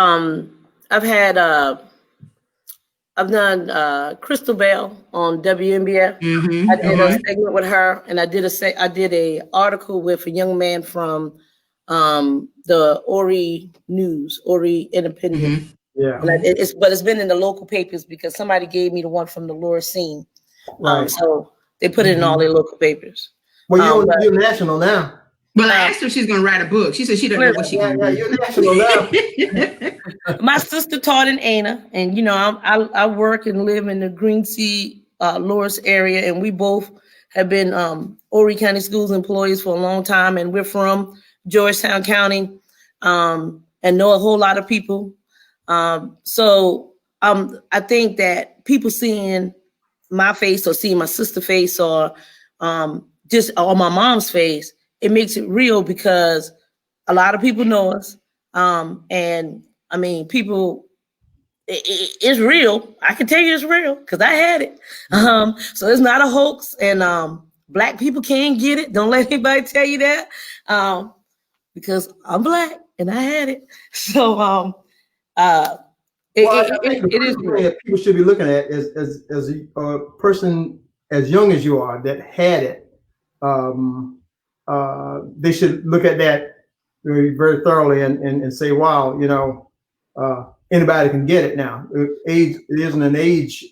I've done Crystal Bell on WNBF. I did a segment with her, and I did a article with a young man from the Ori News, Ori Independent. Yeah. And it's been in the local papers because somebody gave me the one from the Laura scene. Right. So they put it in all their local papers. Well, you're national now. Well, I asked her if she's going to write a book. She said she doesn't know what she's going to do. You're national now. My sister taught in Ana, and I work and live in the Green Sea, Loris area, and we both have been Horry County Schools employees for a long time, and we're from Georgetown County, and know a whole lot of people. So I think that people seeing my face or seeing my sister's face or just on my mom's face, it makes it real because a lot of people know us. And I mean, people, it's real. I can tell you it's real because I had it. So it's not a hoax, and Black people can't get it. Don't let anybody tell you that, because I'm Black and I had it. So it is real. People should be looking at as a person as young as you are that had it. They should look at that very, very thoroughly and say, wow, anybody can get it now. Age, it isn't an age,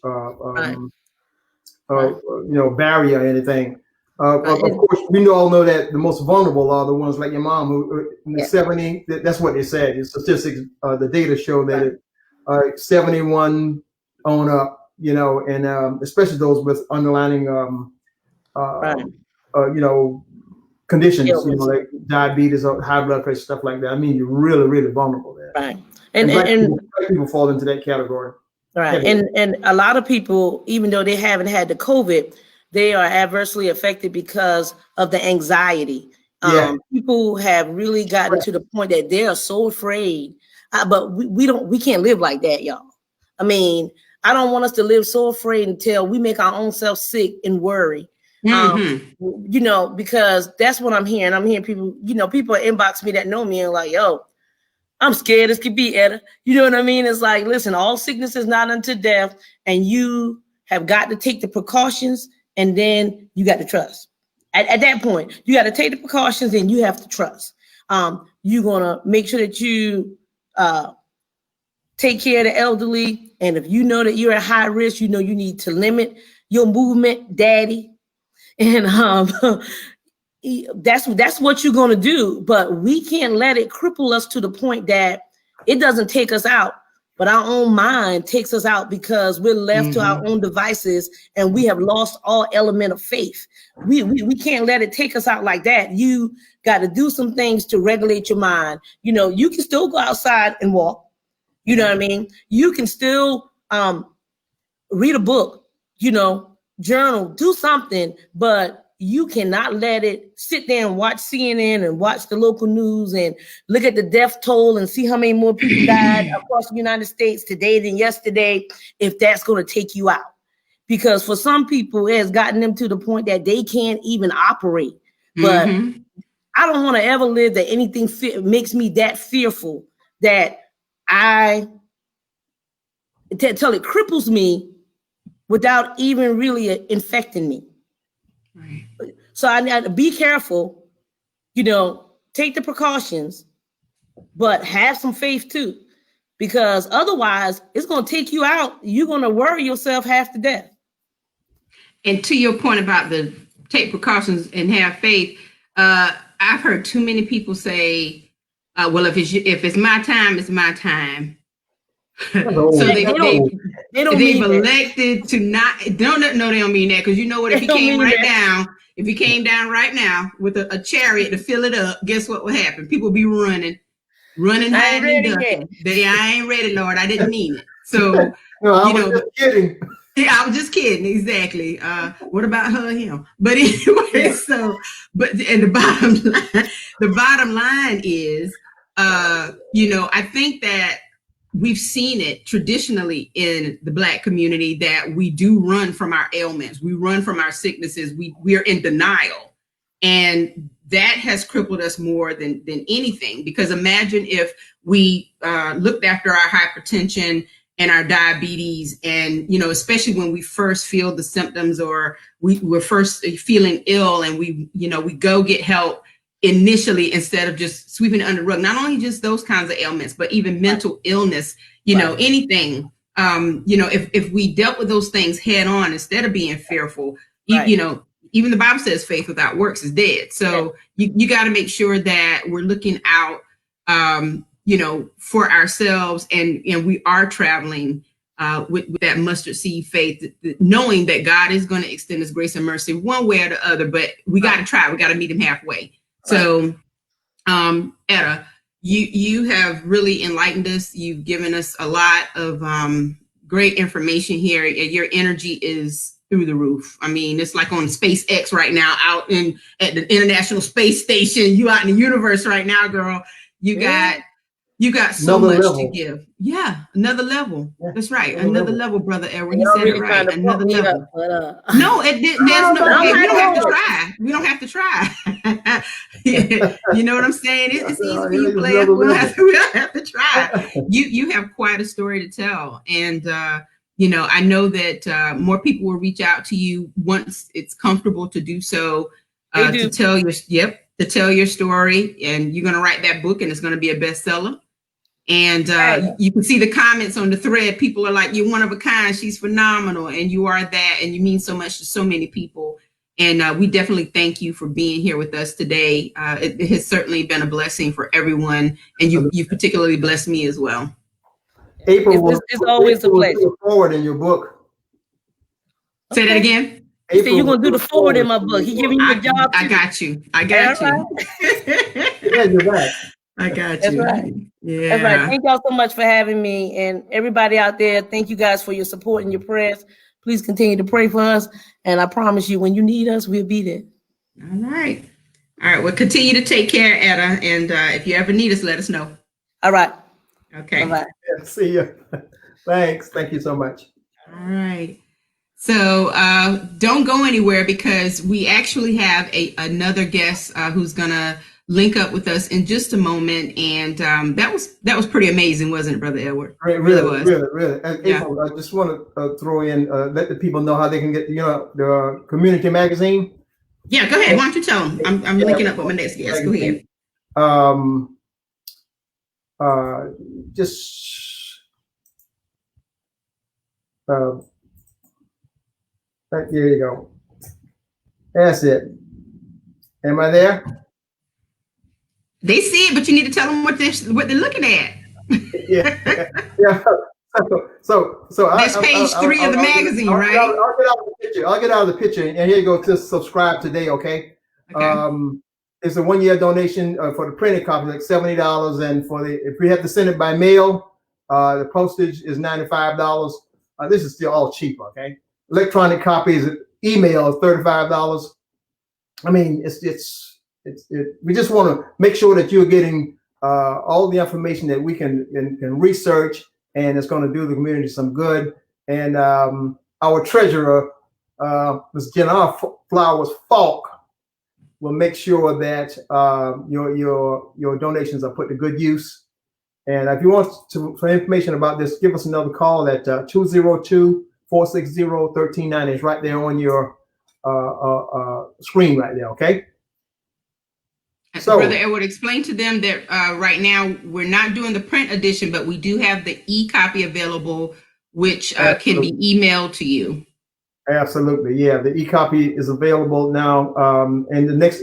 barrier or anything. Of course, we all know that the most vulnerable are the ones like your mom who in the 70. That's what they said. The statistics, the data show that 71 on up, and especially those with underlying, conditions, like diabetes or high blood pressure, stuff like that. I mean, you're really, really vulnerable there. Right. And black people fall into that category. Right. And a lot of people, even though they haven't had the COVID, they are adversely affected because of the anxiety. People have really gotten to the point that they are so afraid, but we can't live like that, y'all. I mean, I don't want us to live so afraid until we make our own self sick and worry. Because that's what I'm hearing. I'm hearing people, people inbox me that know me and like, yo, I'm scared as could be, Etta. You know what I mean? It's like, listen, all sickness is not unto death, and you have got to take the precautions, and then you got to trust. At that point, you got to take the precautions and you have to trust. You're going to make sure that you take care of the elderly. And if you know that you're at high risk, you need to limit your movement, daddy. And that's what you're going to do. But we can't let it cripple us to the point that it doesn't take us out, but our own mind takes us out because we're left to our own devices and we have lost all element of faith. We can't let it take us out like that. You got to do some things to regulate your mind. You can still go outside and walk. You know what I mean? You can still read a book, journal, do something, but you cannot let it sit there and watch CNN and watch the local news and look at the death toll and see how many more people died across the United States today than yesterday, if that's going to take you out. Because for some people, it has gotten them to the point that they can't even operate. But I don't want to ever live that anything makes me that fearful that until it cripples me without even really infecting me. Right. So I need to be careful, take the precautions, but have some faith too. because otherwise it's going to take you out. You're going to worry yourself half to death. And to your point about the take precautions and have faith, I've heard too many people say, well, if it's my time, it's my time. So they've elected to not. No, they don't mean that, because you know what? If he came down right now with a chariot to fill it up, guess what would happen? People be running, hiding, and ducking. I ain't ready, Lord. I didn't mean it. So no, I was just kidding. Yeah, I was just kidding. Exactly. What about her, him? But anyway, and the bottom line is, I think that we've seen it traditionally in the Black community that we do run from our ailments. We run from our sicknesses. We are in denial. And that has crippled us more than anything, because imagine if we looked after our hypertension and our diabetes, and, especially when we first feel the symptoms, or we're first feeling ill, and we go get help initially instead of just sweeping it under the rug. Not only just those kinds of ailments, but even mental illness, anything, if we dealt with those things head on instead of being fearful, even the Bible says faith without works is dead. So you got to make sure that we're looking out, for ourselves, and we are traveling with that mustard seed faith, knowing that God is going to extend his grace and mercy one way or the other, but we got to try. We got to meet him halfway. Right. So, Etta, you have really enlightened us. You've given us a lot of great information here. Your energy is through the roof. I mean, it's like on SpaceX right now, out at the International Space Station. You out in the universe right now, girl. You got so another much level to give. Yeah, another level. Yeah, That's right. another Level, Brother Edward. You said it right. Another level. No, there's no. We don't have to try. We don't have to try. You know what I'm saying? It's easy for you, player. We don't have to try. You have quite a story to tell, and I know that more people will reach out to you once it's comfortable to do so. To tell your story, and you're going to write that book, and it's going to be a bestseller. And you can see the comments on the thread. People are like, you're one of a kind. She's phenomenal. And you are that. And you mean so much to so many people. And we definitely thank you for being here with us today. It has certainly been a blessing for everyone. And you particularly blessed me as well. April, it's always a pleasure. Forward in your book. Say that again. He said you're going to do the forward in my book. He giving you a job. I got you. Yeah, you're right. I got That's you. Right. Yeah. That's right. Thank y'all so much for having me, and everybody out there. Thank you guys for your support and your prayers. Please continue to pray for us, and I promise you, when you need us, we'll be there. All right. Well, continue to take care, Etta, and if you ever need us, let us know. All right. Okay. Bye-bye. Yeah, see you. Thanks. Thank you so much. All right. So don't go anywhere, because we actually have another guest who's gonna link up with us in just a moment, and that was pretty amazing, wasn't it, Brother Edward? Really. And yeah. April, I just want to throw in, let the people know how they can get the community magazine. Yeah, go ahead. Why don't you tell them? I'm linking up with my next guest. Go ahead. Here you go. That's it. Am I there? They see it, but you need to tell them what they're looking at. Yeah. So that's page 3 of the magazine, right? I'll get out of the picture, and here you go. Just subscribe today, okay? It's a 1-year donation for the printed copy, like $70, and if we have to send it by mail, the postage is $95. This is still all cheap, okay? Electronic copies, email is $35. I mean, we just want to make sure that you're getting all the information that we can research, and it's going to do the community some good. And our treasurer, Ms. Jenna Flowers Falk, will make sure that your donations are put to good use. And if you want for information about this, give us another call at 202-460-1390. It's right there on your screen right there, okay? So, Brother Edward, explain to them that right now we're not doing the print edition, but we do have the e-copy available, which can be emailed to you. Absolutely, yeah. The e-copy is available now, and the next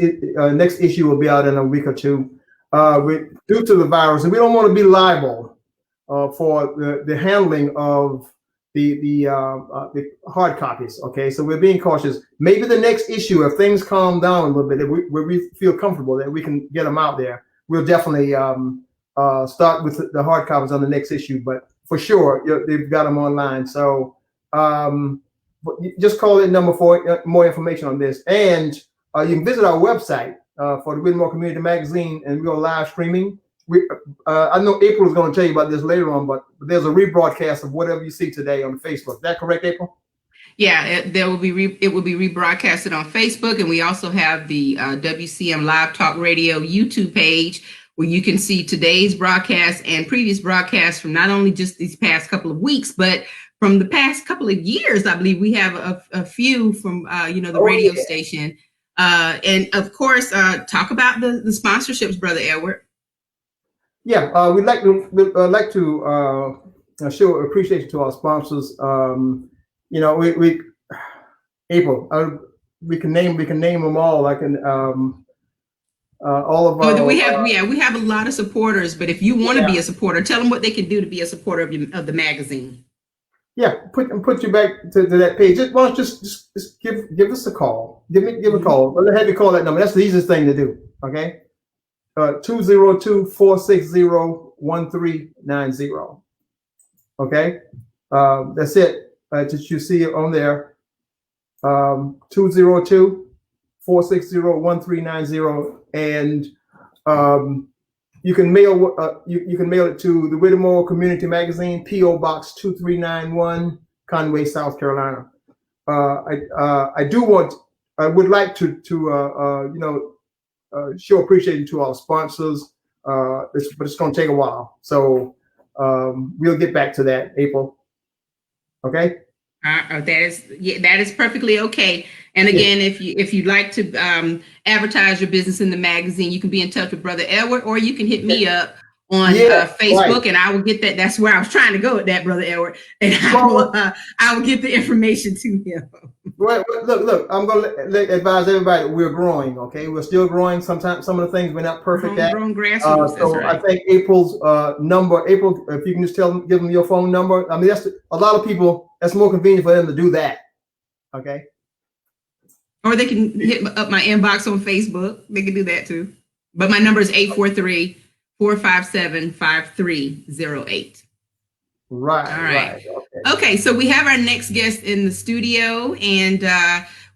issue will be out in a week or two. Due to the virus, and we don't want to be liable for the handling of the hard copies. Okay, so we're being cautious. Maybe the next issue, if things calm down a little bit, where we feel comfortable that we can get them out there, we'll definitely start with the hard copies on the next issue. But for sure, they've got them online. So. Just call that number for more information on this. And you can visit our website for the Whitmore Community Magazine, and we're live streaming. I know April is going to tell you about this later on, but there's a rebroadcast of whatever you see today on Facebook. Is that correct, April? Yeah, it will be rebroadcasted on Facebook, and we also have the WCM Live Talk Radio YouTube page where you can see today's broadcast and previous broadcasts from not only just these past couple of weeks, but from the past couple of years. I believe we have a few from the radio station, and of course talk about the sponsorships, Brother Edward. Yeah, we'd like to show appreciation to our sponsors. We April, we can name them all. I can all of our. We have a lot of supporters, but if you want to be a supporter, tell them what they can do to be a supporter of the magazine. Yeah, put you back to that page. Why don't you just give us a call. Give a call. I'll have you call that number. That's the easiest thing to do. Okay, 202-460-1390. Okay, that's it. Just you see it on there. 202-460-1390, and you can mail it to the Whitmore Community Magazine, P.O. Box 2391, Conway, South Carolina. I would like to show appreciation to our sponsors, but it's going to take a while. So we'll get back to that, April. Okay. That is perfectly okay. And again, if you'd like to advertise your business in the magazine, you can be in touch with Brother Edward, or you can hit me up on Facebook, right. And I will get that. That's where I was trying to go with that, Brother Edward, and I will get the information to him. Well, look, I'm going to advise everybody we're growing. Okay, we're still growing. Sometimes some of the things we're not perfect at. Growing grassroots. So right. I think April's number. April, if you can just give them your phone number. I mean, that's a lot of people. That's more convenient for them to do that. Okay. Or they can hit up my inbox on Facebook. They can do that too. But my number is 843-457-5308. Right. All right. Okay. So we have our next guest in the studio, and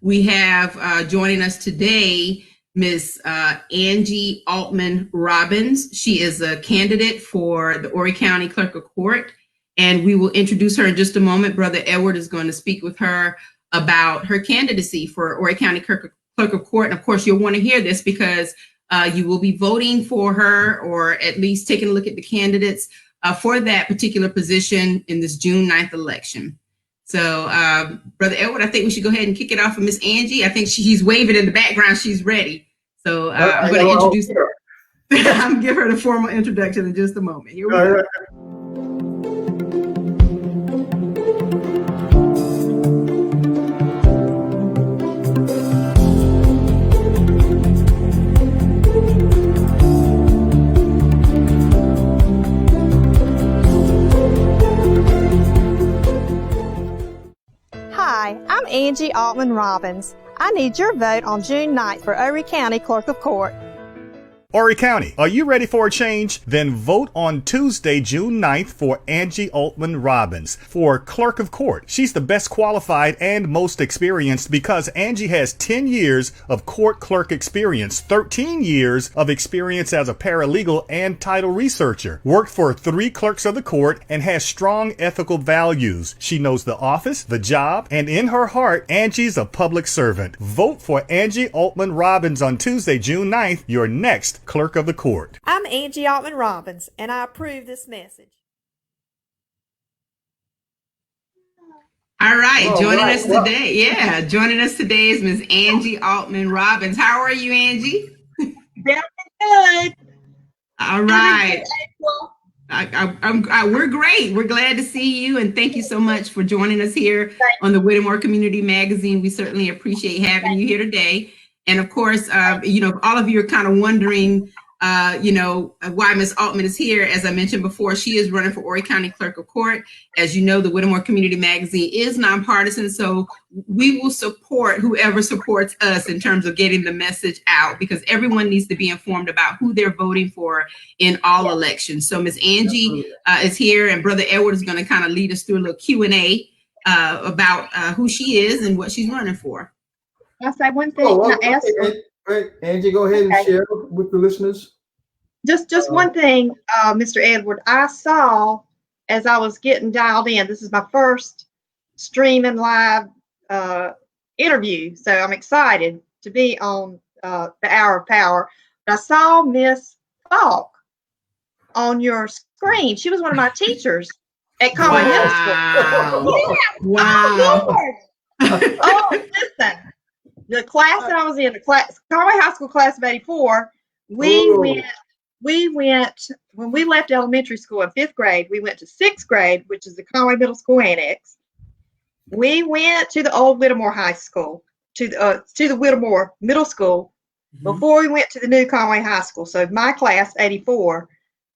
we have joining us today Ms. Angie Altman Robbins. She is a candidate for the Horry County Clerk of Court, and we will introduce her in just a moment. Brother Edward is going to speak with her about her candidacy for Horry County Clerk of Court. And of course, you'll want to hear this because you will be voting for her, or at least taking a look at the candidates for that particular position in this June 9th election. So, Brother Edward, I think we should go ahead and kick it off with Miss Angie. I think she's waving in the background. She's ready. So I'm going to introduce her. I'm going to give her the formal introduction in just a moment. Here we go. Hi, I'm Angie Altman Robbins. I need your vote on June 9th for Horry County Clerk of Court. Horry County, are you ready for a change? Then vote on Tuesday, June 9th for Angie Altman Robbins for Clerk of Court. She's the best qualified and most experienced because Angie has 10 years of court clerk experience, 13 years of experience as a paralegal and title researcher, worked for 3 clerks of the court, and has strong ethical values. She knows the office, the job, and in her heart, Angie's a public servant. Vote for Angie Altman Robbins on Tuesday, June 9th, your next Clerk of the Court. I'm Angie Altman Robbins, and I approve this message. All right, joining us today is Ms. Angie Altman Robbins. How are you, Angie? Better than good. All right. We're great. We're glad to see you, and thank you so much for joining us here on the Whittemore Community Magazine. We certainly appreciate having you here today. And of course, all of you are kind of wondering, why Ms. Altman is here. As I mentioned before, she is running for Horry County Clerk of Court. As you know, the Whittemore Community Magazine is nonpartisan, so we will support whoever supports us in terms of getting the message out, because everyone needs to be informed about who they're voting for in all elections. So Ms. Angie is here, and Brother Edward is going to kind of lead us through a little Q&A about who she is and what she's running for. I'll say one thing. Can I ask Right, Angie, go ahead and share with the listeners. Just one thing, Mr. Edward. I saw as I was getting dialed in. This is my first streaming live interview, so I'm excited to be on the Hour of Power. But I saw Miss Falk on your screen. She was one of my teachers at Conway Middle School. Yeah. Wow. Oh, listen. The class that I was in, the Conway High School class of '84, we went when we left elementary school in 5th grade. We went to 6th grade, which is the Conway Middle School Annex. We went to the old Whittemore High School, to the Whittemore Middle School, before we went to the new Conway High School. So my class, '84,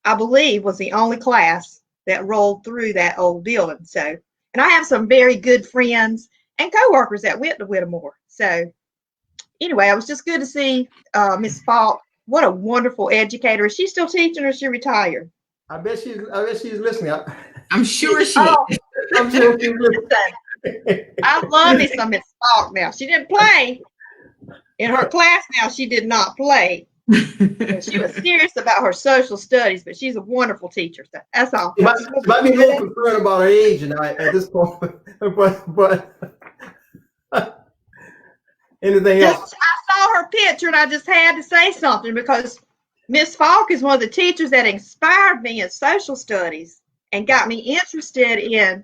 I believe, was the only class that rolled through that old building. So, and I have some very good friends and coworkers that went to Whittemore. So anyway, it was just good to see Miss Falk. What a wonderful educator. Is she still teaching, or is she retired? I bet she's listening. I'm sure she is. I'm sure she's listening. I love me some Miss Falk now. She didn't play in her class now. She did not play. She was serious about her social studies, but she's a wonderful teacher. So that's all. She might be a little concerned about her age and at this point, but anything else? I saw her picture and I just had to say something, because Miss Falk is one of the teachers that inspired me in social studies and got me interested in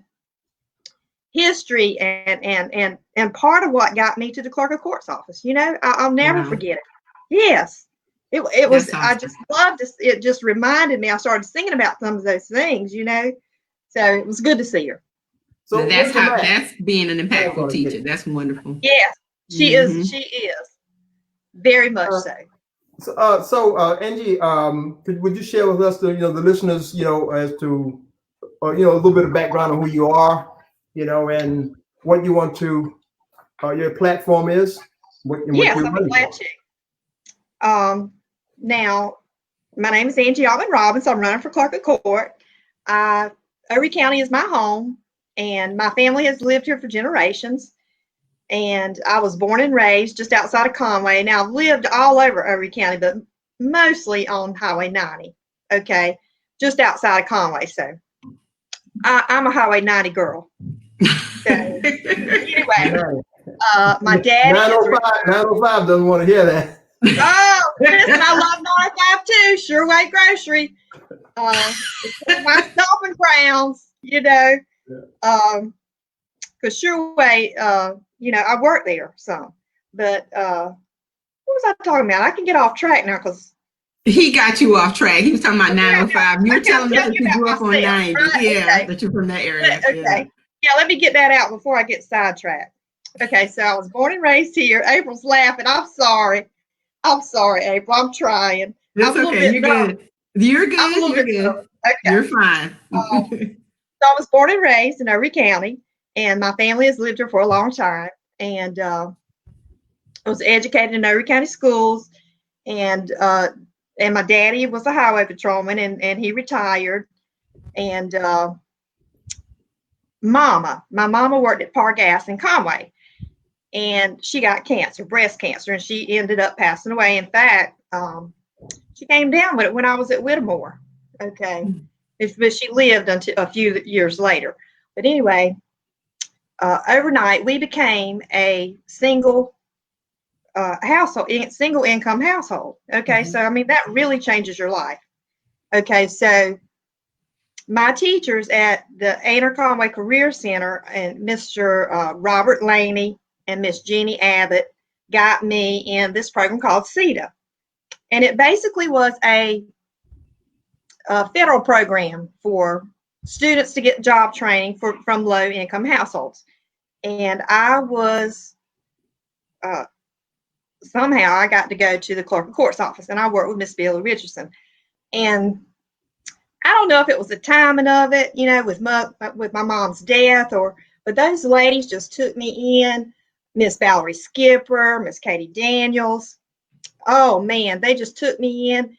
history and part of what got me to the Clerk of Court's office. I'll never forget it. Yes. It was, awesome. I just loved it. It just reminded me, I started singing about some of those things, so it was good to see her. So that's being an impactful teacher. That's wonderful. Yes, she is. She is very much so. So Angie, would you share with us the listeners, as to, a little bit of background on who you are, and what you want to, your platform is? Yes, I'll be glad to. Now, my name is Angie Altman-Robbins. I'm running for Clerk of Court. Horry County is my home, and my family has lived here for generations. And I was born and raised just outside of Conway. Now, I've lived all over Horry County, but mostly on Highway 90, okay, just outside of Conway. So I'm a Highway 90 girl. So anyway, my dad 905 doesn't want to hear that. Oh, listen, I love 905 too. Sure Way Grocery. It's my stomping grounds, because Sure Way, I work there some. But what was I talking about? I can get off track now because he got you off track. He was talking about 905. You were telling us that you grew up on 90. Right? Yeah, okay. That you're from that area. Okay. Yeah, let me get that out before I get sidetracked. Okay, so I was born and raised here. April's laughing. I'm sorry, April. I'm trying. That's okay. You're good. You're good. You're good. Okay. You're fine. So I was born and raised in Horry County, and my family has lived here for a long time. And I was educated in Horry County schools, and my daddy was a highway patrolman, and he retired. And my mama worked at Par Gas in Conway, and she got cancer, breast cancer, and she ended up passing away. In fact, she came down with it when I was at Whittemore. Okay, but she lived until a few years later. But anyway, overnight we became a single household, single income household. Okay, so I mean that really changes your life. Okay, so my teachers at the Aner Conway Career Center and Mr. Robert Laney and Miss Jeannie Abbott got me in this program called CETA. And it basically was a federal program for students to get job training from low-income households. And I was, somehow I got to go to the clerk of court's office, and I worked with Miss Billy Richardson. And I don't know if it was the timing of it, you know, with my mom's death, but those ladies just took me in. Miss Valerie Skipper, Miss Katie Daniels. Oh man, they just took me in.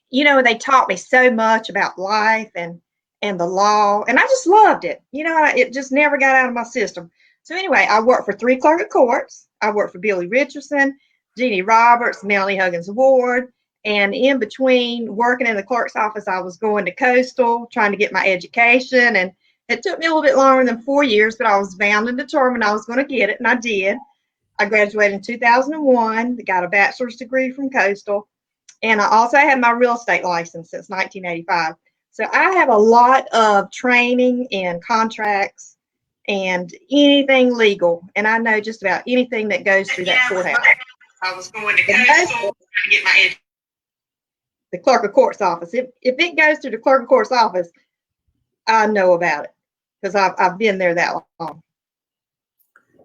You know, they taught me so much about life and the law, and I just loved it. You know, it just never got out of my system. So anyway, I worked for 3 clerk of courts. I worked for Billy Richardson, Jeannie Roberts, Melanie Huggins Ward, and in between working in the clerk's office, I was going to Coastal, trying to get my education, and it took me a little bit longer than 4 years, but I was bound and determined I was going to get it, and I did. I graduated in 2001, got a bachelor's degree from Coastal, and I also had my real estate license since 1985. So I have a lot of training in contracts and anything legal, and I know just about anything that goes through that courthouse. I was going to Coastal to get my education. The clerk of court's office. If it goes through the clerk of court's office, I know about it because I've been there that long.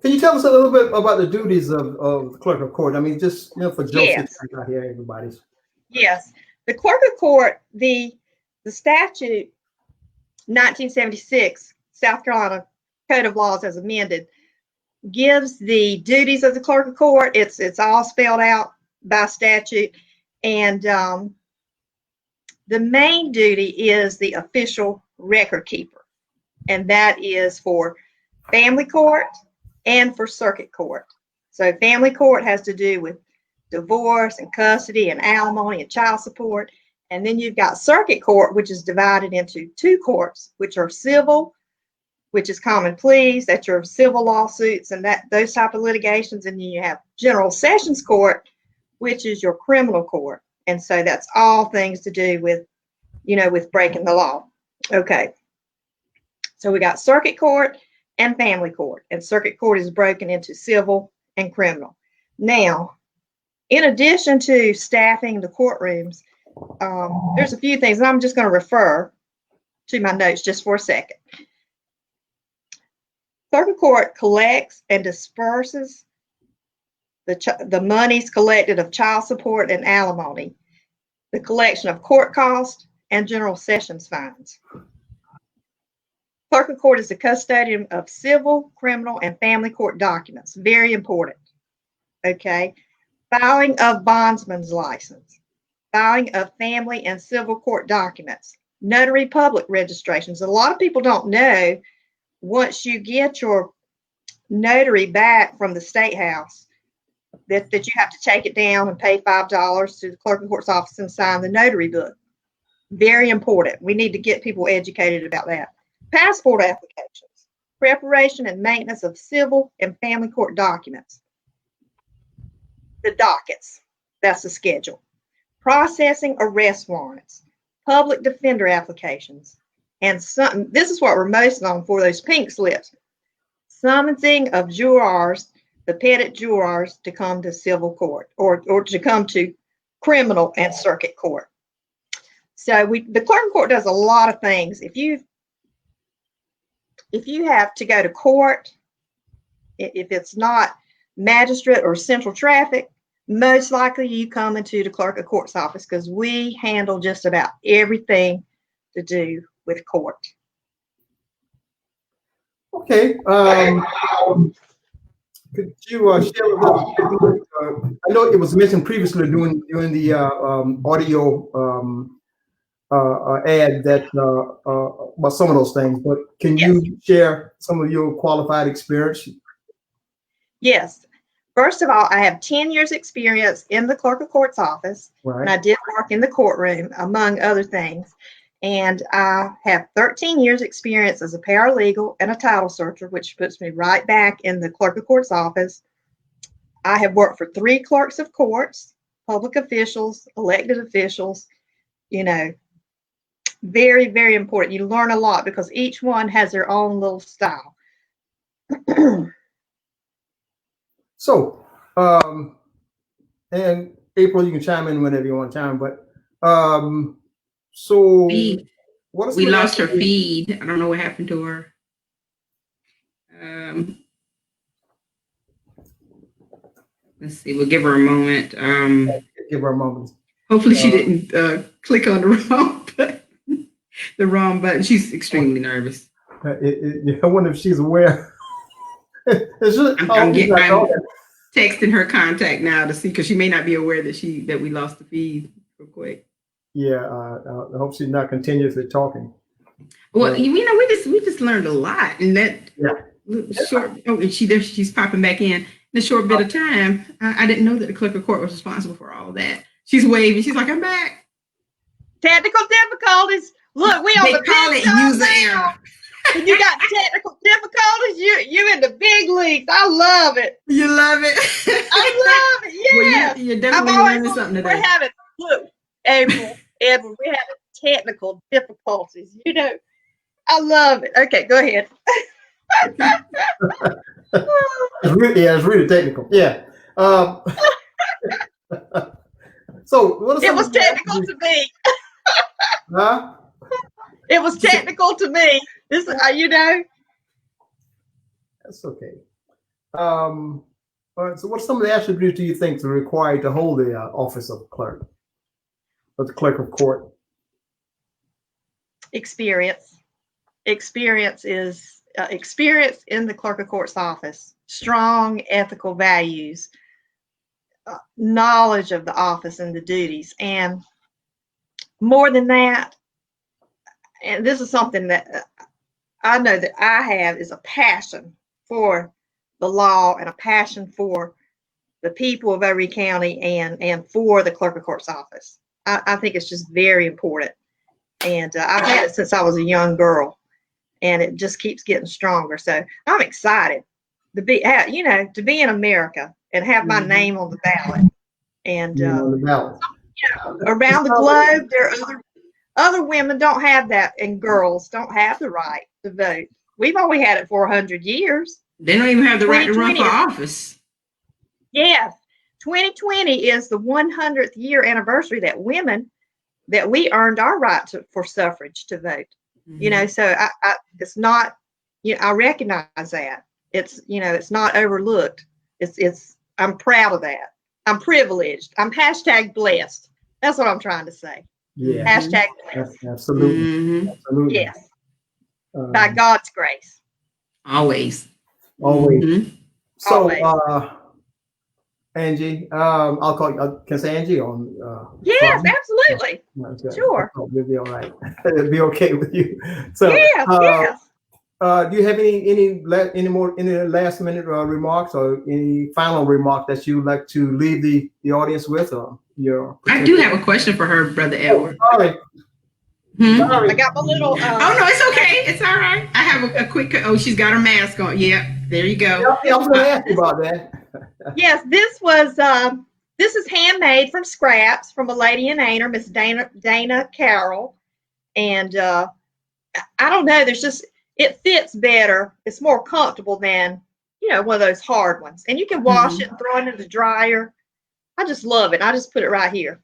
Can you tell us a little bit about the duties of the clerk of court? I mean, just for Joseph out here, everybody's. Yes, the clerk of court, the statute 1976 South Carolina Code of Laws as amended gives the duties of the clerk of court. It's all spelled out by statute, and the main duty is the official record keeper, and that is for family court and for circuit court. So family court has to do with divorce and custody and alimony and child support. And then you've got circuit court, which is divided into 2 courts, which are civil, which is common pleas, that's your civil lawsuits and those type of litigations. And then you have general sessions court, which is your criminal court. And so that's all things to do with, with breaking the law. Okay. So we got circuit court and family court, and circuit court is broken into civil and criminal. Now, in addition to staffing the courtrooms, there's a few things, and I'm just going to refer to my notes just for a second. Circuit court collects and disperses the monies collected of child support and alimony, the collection of court costs, and general sessions fines. Clerk of court is the custodian of civil, criminal, and family court documents. Very important. Okay. Filing of bondsman's license, filing of family and civil court documents, notary public registrations. A lot of people don't know, once you get your notary back from the state house, that you have to take it down and pay $5 to the clerk of court's office and sign the notary book. Very important. We need to get people educated about that. Passport applications, preparation and maintenance of civil and family court documents. The dockets, that's the schedule. Processing arrest warrants, public defender applications, and this is what we're most known for, those pink slips. Summoning of jurors, the pettit jurors, to come to civil court or to come to criminal and circuit court. So the clerk of court does a lot of things. If you have to go to court, if it's not magistrate or central traffic, most likely you come into the clerk of court's office because we handle just about everything to do with court. Okay. Could you share with us? I know it was mentioned previously during the audio ad that about some of those things, but can you share some of your qualified experience? Yes. First of all, I have 10 years experience in the clerk of court's office, right. And I did work in the courtroom, among other things. And I have 13 years experience as a paralegal and a title searcher, which puts me right back in the clerk of court's office. I have worked for 3 clerks of courts, public officials, elected officials, very, very important. You learn a lot because each one has their own little style. So, and April, you can chime in whenever you want to chime. But so Feed. what is We lost her feed. I don't know what happened to her. Let's see. We'll give her a moment. Give her a moment. Hopefully, she didn't click on the wrong button. She's extremely nervous. I wonder if she's aware. I'm texting her contact now to see, because she may not be aware that we lost the feed real quick. Yeah, I hope she's not continuously talking. Well, we just learned a lot in that short. Oh, and she's popping back in a short bit of time. I didn't know that the clerk of court was responsible for all that. She's waving. She's like, I'm back. Technical difficulties. Look, we on the call it user error. And you got technical difficulties. You in the big leagues. I love it. You love it. I love it. Yeah. Well, you're definitely learning something today. April, Edward, we're having technical difficulties. I love it. Okay, go ahead. It's really technical. Yeah. So what it was technical to me. Huh? It was technical to me. This, That's okay. All right, so what some of the attributes do you think are required to hold the office of clerk, or the clerk of court? Experience. Experience is experience in the clerk of court's office. Strong ethical values, knowledge of the office and the duties, and more than that. And this is something that I know that I have, is a passion for the law and a passion for the people of Avery County and for the clerk of court's office. I think it's just very important. And I've had it since I was a young girl, and it just keeps getting stronger. So I'm excited to be, to be in America and have my name on the ballot. And On the ballot. Around the globe, there are other women don't have that, and girls don't have the right to vote. We've only had it for 100 years. They don't even have the right to run for office. Yes. 2020 is the 100th year anniversary that we earned our right for suffrage to vote. Mm-hmm. So it's not, I recognize that. It's, it's not overlooked. I'm proud of that. I'm privileged. I'm #blessed. That's what I'm trying to say. Yeah. #blessed. Absolutely. Mm-hmm. Absolutely. Yes. By God's grace. Always. Mm-hmm. So, always. Angie, I'll call you. Can I say Angie on? Yes, absolutely. Okay. Sure. You'll be all right. It'll be okay with you. So, yes. Do you have any last minute remarks or any final remark that you would like to leave the audience with? I do have a question for her, Brother Edward. Sorry. I got my little. Oh no, it's okay. It's all right. I have a quick. Oh, she's got her mask on. Yeah, there you go. Yeah, I was going to ask you about that. Yes, this is handmade from scraps from a lady in Aner, Miss Dana Carroll, and I don't know. It fits better. It's more comfortable than one of those hard ones, and you can wash it and throw it in the dryer. I just love it. I just put it right here.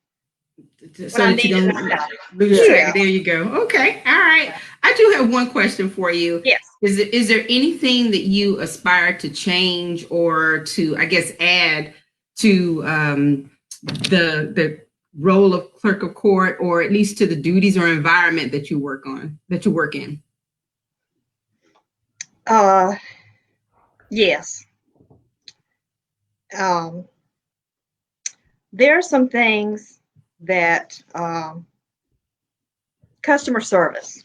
So that you don't lose track. There you go. Okay. All right. I do have one question for you. Yes. Is there anything that you aspire to change or to, I guess, add to the role of clerk of court, or at least to the duties or environment that you work in? Yes. There are some things that customer service,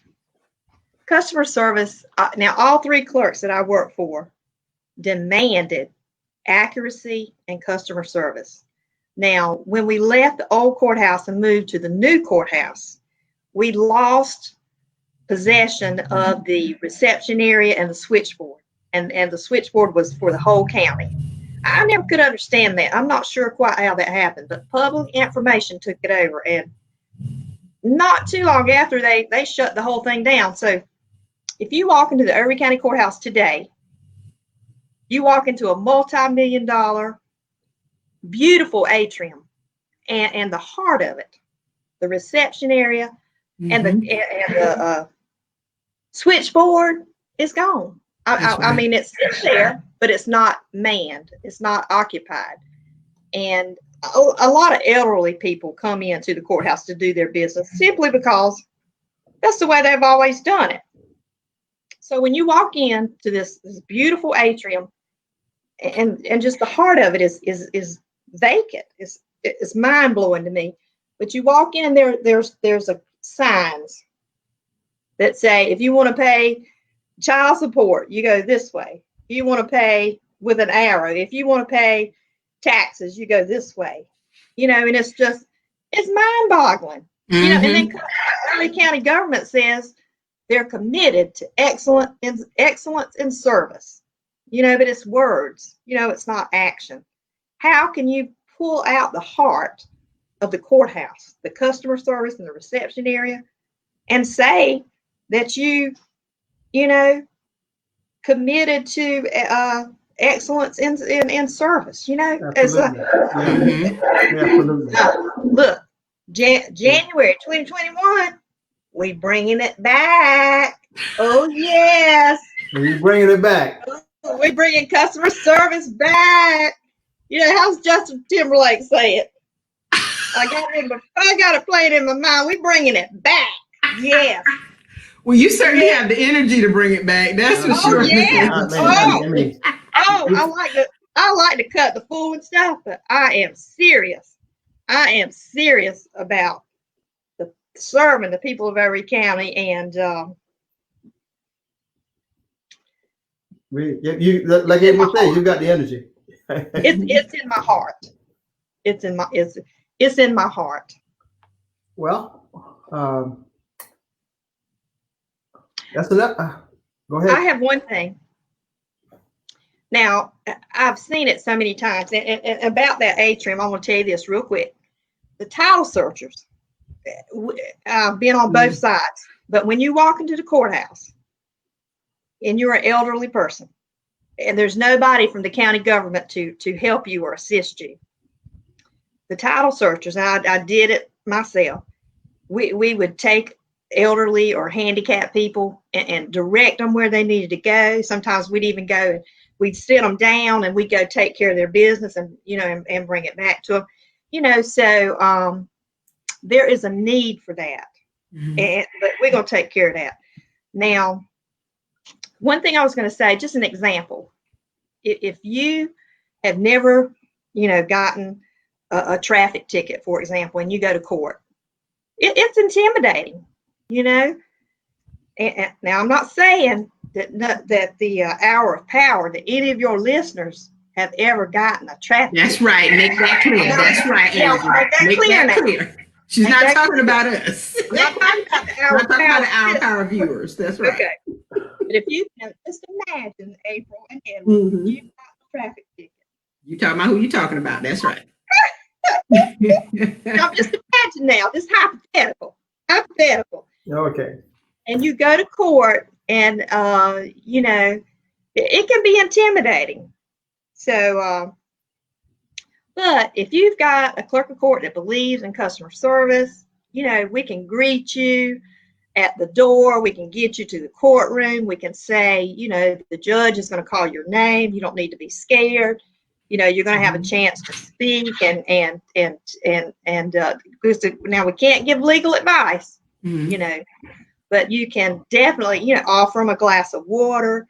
now all three clerks that I work for demanded accuracy and customer service. Now, when we left the old courthouse and moved to the new courthouse, we lost possession of the reception area and the switchboard, and the switchboard was for the whole county. I never could understand that. I'm not sure quite how that happened, but public information took it over, and not too long after they shut the whole thing down. So if you walk into the Avery County Courthouse today, you walk into a multi-million-dollar, beautiful atrium, and the heart of it, the reception area, and the switchboard is gone. I mean, it's there, but it's not manned. It's not occupied. And a lot of elderly people come into the courthouse to do their business simply because that's the way they've always done it. So when you walk into this beautiful atrium, and just the heart of it is vacant. It's mind blowing to me. But you walk in there's a signs that say if you want to pay child support, you go this way. If you want to pay with an arrow, if you want to pay taxes, you go this way. You know, and it's mind boggling. You know, and then the county government says they're committed to excellence in service. You know, but it's words. You know, it's not action. How can you pull out the heart of the courthouse, the customer service and the reception area, and say that you know, committed to excellence in service? You know, Absolutely. Absolutely. Look, January 2021, we bringing it back. Oh yes, We're bringing it back. we're bringing customer service back. You know, how's Justin Timberlake say it? I got it playing in my mind. We're bringing it back. Yes. Well, you certainly have the energy to bring it back. That's for sure. Yeah. I I like to cut the fool and stuff, but I am serious. I am serious about serving the people of every county, and like everyone says, you got the energy. it's in my heart. It's in my heart. Well, that's enough. Go ahead. I have one thing. Now, I've seen it so many times, and about that atrium, I want to tell you this real quick. The title searchers, I've been on both sides, but when you walk into the courthouse and you're an elderly person, and there's nobody from the county government to help you or assist you, the title searchers, I did it myself. We would take elderly or handicapped people and direct them where they needed to go. Sometimes we'd even go and we'd sit them down and we'd go take care of their business and, you know, and bring it back to them, you know. So there is a need for that. But we're going to take care of that. Now, one thing I was going to say, just an example. If you have never, you know, gotten a traffic ticket, for example, and you go to court, it's intimidating, you know. And now I'm not saying that the hour of power that any of your listeners have ever gotten a traffic ticket. That's right. Make that clear. That's right. Make that clear. She's not talking about us. I'm not talking about the hour of power. Our power viewers. That's right. Okay. But if you can just imagine April and Edward, you've got a traffic ticket. You talking about who you talking about? That's right. Now just imagine now, this hypothetical. Okay. And you go to court, and you know, it can be intimidating. So, but if you've got a clerk of court that believes in customer service, you know, we can greet you at the door. We can get you to the courtroom. We can say, you know, the judge is going to call your name. You don't need to be scared. You know, you're going to have a chance to speak and now we can't give legal advice, you know, but you can definitely, you know, offer them a glass of water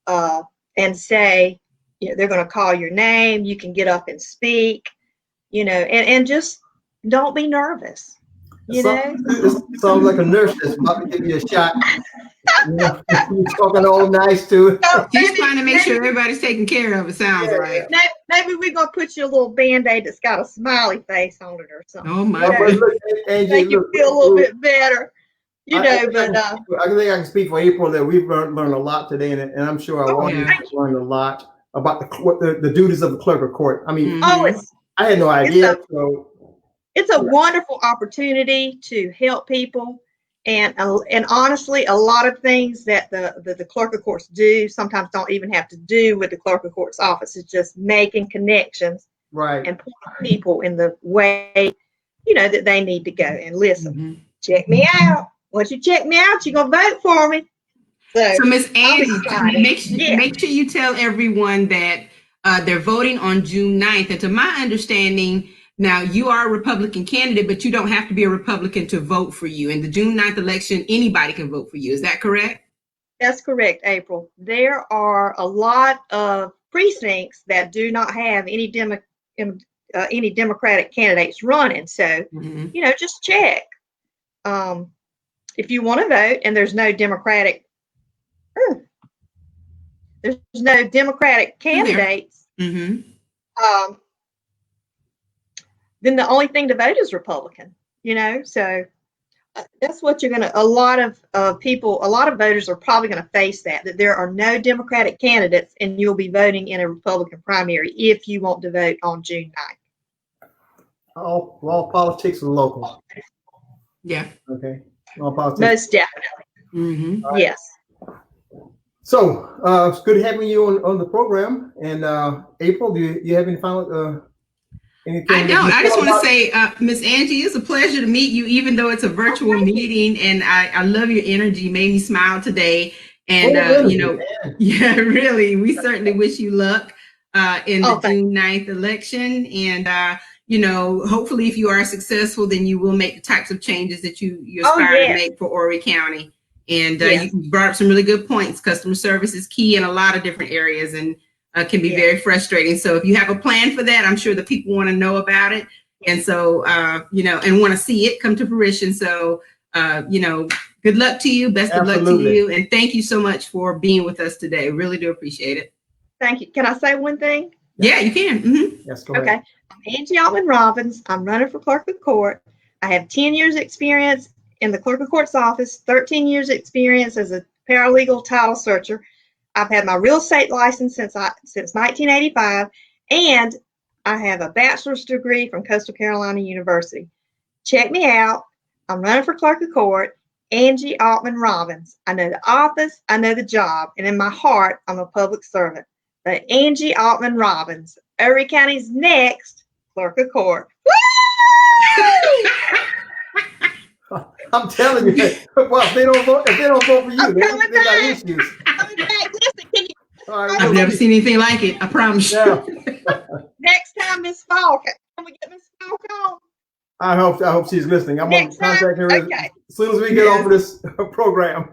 and say, you know, they're going to call your name. You can get up and speak, you know, and just don't be nervous. You know, this sounds like a nurse that's about to give you a shot. You know, you're talking all nice to. She's trying to make sure everybody's taken care of. It sounds right. Maybe we're gonna put you a little Band-Aid that's got a smiley face on it or something. Oh my God! Make you feel a little bit better. You know, I think I can speak for April that we've learned a lot today, and I'm sure our audience has learned a lot about the duties of the clerk of court. I mean, I had no idea. It's a wonderful opportunity to help people, and honestly, a lot of things that the clerk of courts do sometimes don't even have to do with the clerk of court's office. It's just making connections, right, and pointing people in the way that they need to go and listen. Mm-hmm. Check me out. Once you check me out, you're going to vote for me. So Miss Angie, Yeah. make sure you tell everyone that they're voting on June 9th. And to my understanding, now you are a Republican candidate, but you don't have to be a Republican to vote for you. In the June 9th election, anybody can vote for you. Is that correct? That's correct, April. There are a lot of precincts that do not have any Democratic candidates running. So, just check. If you want to vote and there's no Democratic candidates, then the only thing to vote is Republican, so that's what you're going to, a lot of voters are probably going to face that there are no Democratic candidates and you'll be voting in a Republican primary if you want to vote on June 9th. All politics are local. Yeah. Okay. All politics. Most definitely. Right. Yes. So it's good having you on the program. And April, do you have any final anything? I don't. I just want to say, Miss Angie, it's a pleasure to meet you, even though it's a virtual meeting. And I love your energy. Made me smile today. And yeah, really, we certainly wish you luck in the June 9th election. And hopefully, if you are successful, then you will make the types of changes that you aspire to make for Horry County. And you brought up some really good points. Customer service is key in a lot of different areas and can be very frustrating. So if you have a plan for that, I'm sure the people want to know about it. And so, and want to see it come to fruition. So, good luck to you. Best of luck to you. And thank you so much for being with us today. Really do appreciate it. Thank you. Can I say one thing? Yeah, you can. Yes, go ahead. Okay. I'm Angie Altman-Robbins. I'm running for clerk of court. I have 10 years experience in the clerk of court's office, 13 years experience as a paralegal title searcher. I've had my real estate license since 1985, and I have a bachelor's degree from Coastal Carolina University. Check me out. I'm running for clerk of court, Angie Altman-Robbins. I know the office, I know the job, and in my heart, I'm a public servant. But Angie Altman-Robbins, Horry County's next clerk of court. Woo! I'm telling you, well, if they don't vote for you, they got issues. I've never seen anything like it. I promise you. Next time, Miss Falk, can we get Miss Falk on? I hope she's listening. I'm going to contact her as soon as we get off of this program.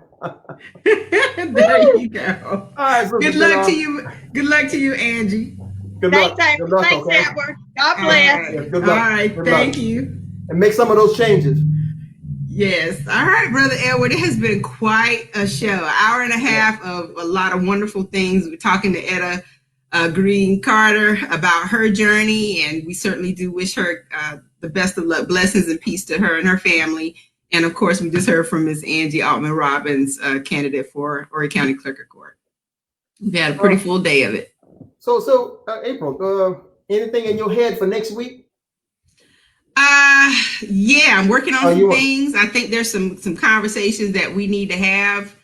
There you go. All right, so good luck to you. Good luck to you, Angie. Good luck. Thanks, Edward. God bless. Good luck. All right. Thank you. And make some of those changes. Yes. All right, Brother Edward. It has been quite a show. An hour and a half of a lot of wonderful things. We're talking to Etta Greene-Carter about her journey, and we certainly do wish her the best of luck, blessings, and peace to her and her family. And of course, we just heard from Ms. Angie Altman-Robbins, candidate for Horry County Clerk of Court. We had a pretty full day of it. So April, anything in your head for next week? Yeah, I'm working on some things. I think there's some conversations that we need to have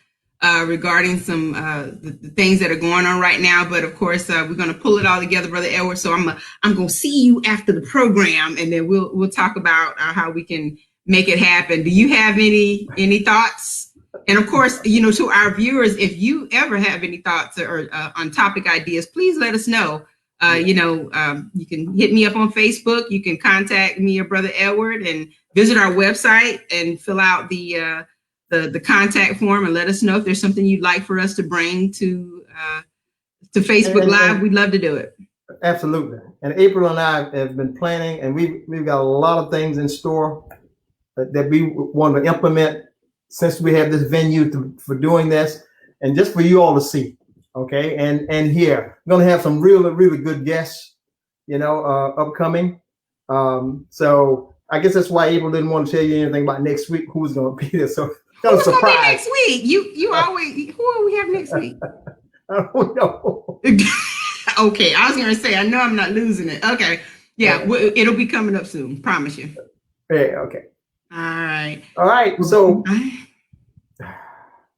regarding some the things that are going on right now. But of course, we're going to pull it all together, Brother Edward. So I'm going to see you after the program, and then we'll talk about how we can make it happen. Do you have any thoughts? And of course, to our viewers, if you ever have any thoughts or on topic ideas, please let us know. You can hit me up on Facebook. You can contact me or Brother Edward and visit our website and fill out the contact form and let us know if there's something you'd like for us to bring to Facebook Live. We'd love to do it. Absolutely. And April and I have been planning, and we've got a lot of things in store that we want to implement since we have this venue for doing this, and just for you all to see. Okay, and here we're gonna have some really good guests, upcoming. So I guess that's why April didn't want to tell you anything about next week. Who's gonna be there? So who's gonna be next week? You always. Who will we have next week? I don't know. Okay, I was gonna say I know I'm not losing it. Okay, yeah, it'll be coming up soon. Promise you. Yeah. Okay. All right. So,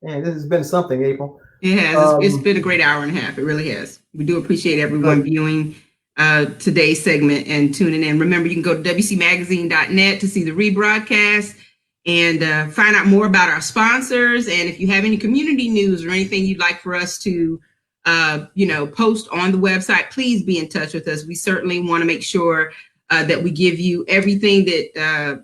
man, this has been something, April. It has. It's been a great hour and a half. It really has. We do appreciate everyone viewing today's segment and tuning in. Remember, you can go to wcmagazine.net to see the rebroadcast and find out more about our sponsors. And if you have any community news or anything you'd like for us to, post on the website, please be in touch with us. We certainly want to make sure that we give you everything that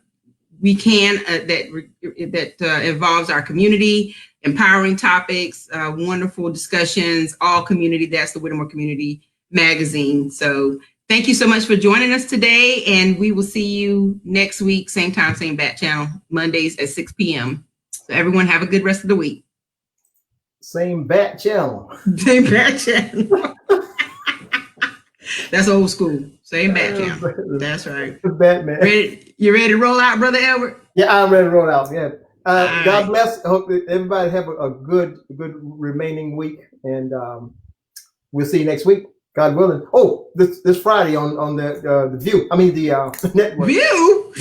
we can that involves our community, empowering topics, wonderful discussions, all community. That's the Whittemore Community Magazine. So thank you so much for joining us today, and we will see you next week, same time, same bat channel, Mondays at 6 p.m. So everyone have a good rest of the week. Same bat channel. Same bat channel. That's old school. Same bat channel. That's right. Batman. You ready to roll out, Brother Edward? Yeah, I'm ready to roll out. Yeah. God right. bless. I hope that everybody have a good remaining week, and we'll see you next week, God willing. Oh, this Friday on the View. I mean the network. View.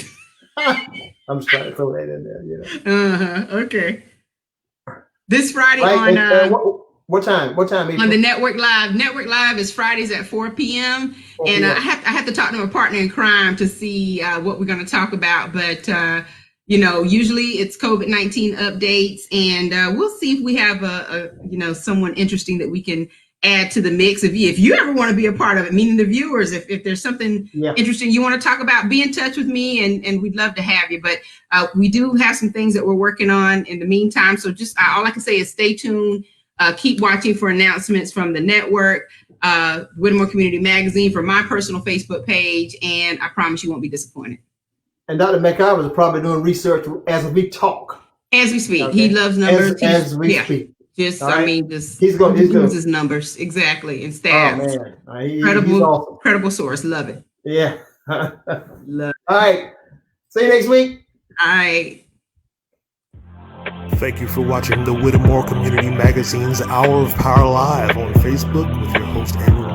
I'm just trying to throw that in there. Okay. This Friday right, on what time? What time? On the Network Live. Network Live is Fridays at 4 p.m. And I have to talk to my partner in crime to see what we're going to talk about. But usually it's COVID-19 updates, and we'll see if we have someone interesting that we can add to the mix. If you ever want to be a part of it, meaning the viewers, if there's something interesting you want to talk about, be in touch with me, and we'd love to have you. But we do have some things that we're working on in the meantime. So just all I can say is stay tuned. Keep watching for announcements from the network, Whittemore Community Magazine, for my personal Facebook page, and I promise you won't be disappointed. And Dr. McIver is probably doing research as we talk. As we speak. Okay. He loves numbers. As we speak. Just, right. He's going to use his numbers. Exactly. And stats. Oh, man. He's awesome. Credible source. Love it. Yeah. Love it. All right. See you next week. All right. Thank you for watching the Whittemore Community Magazine's Hour of Power Live on Facebook with your host, Andrew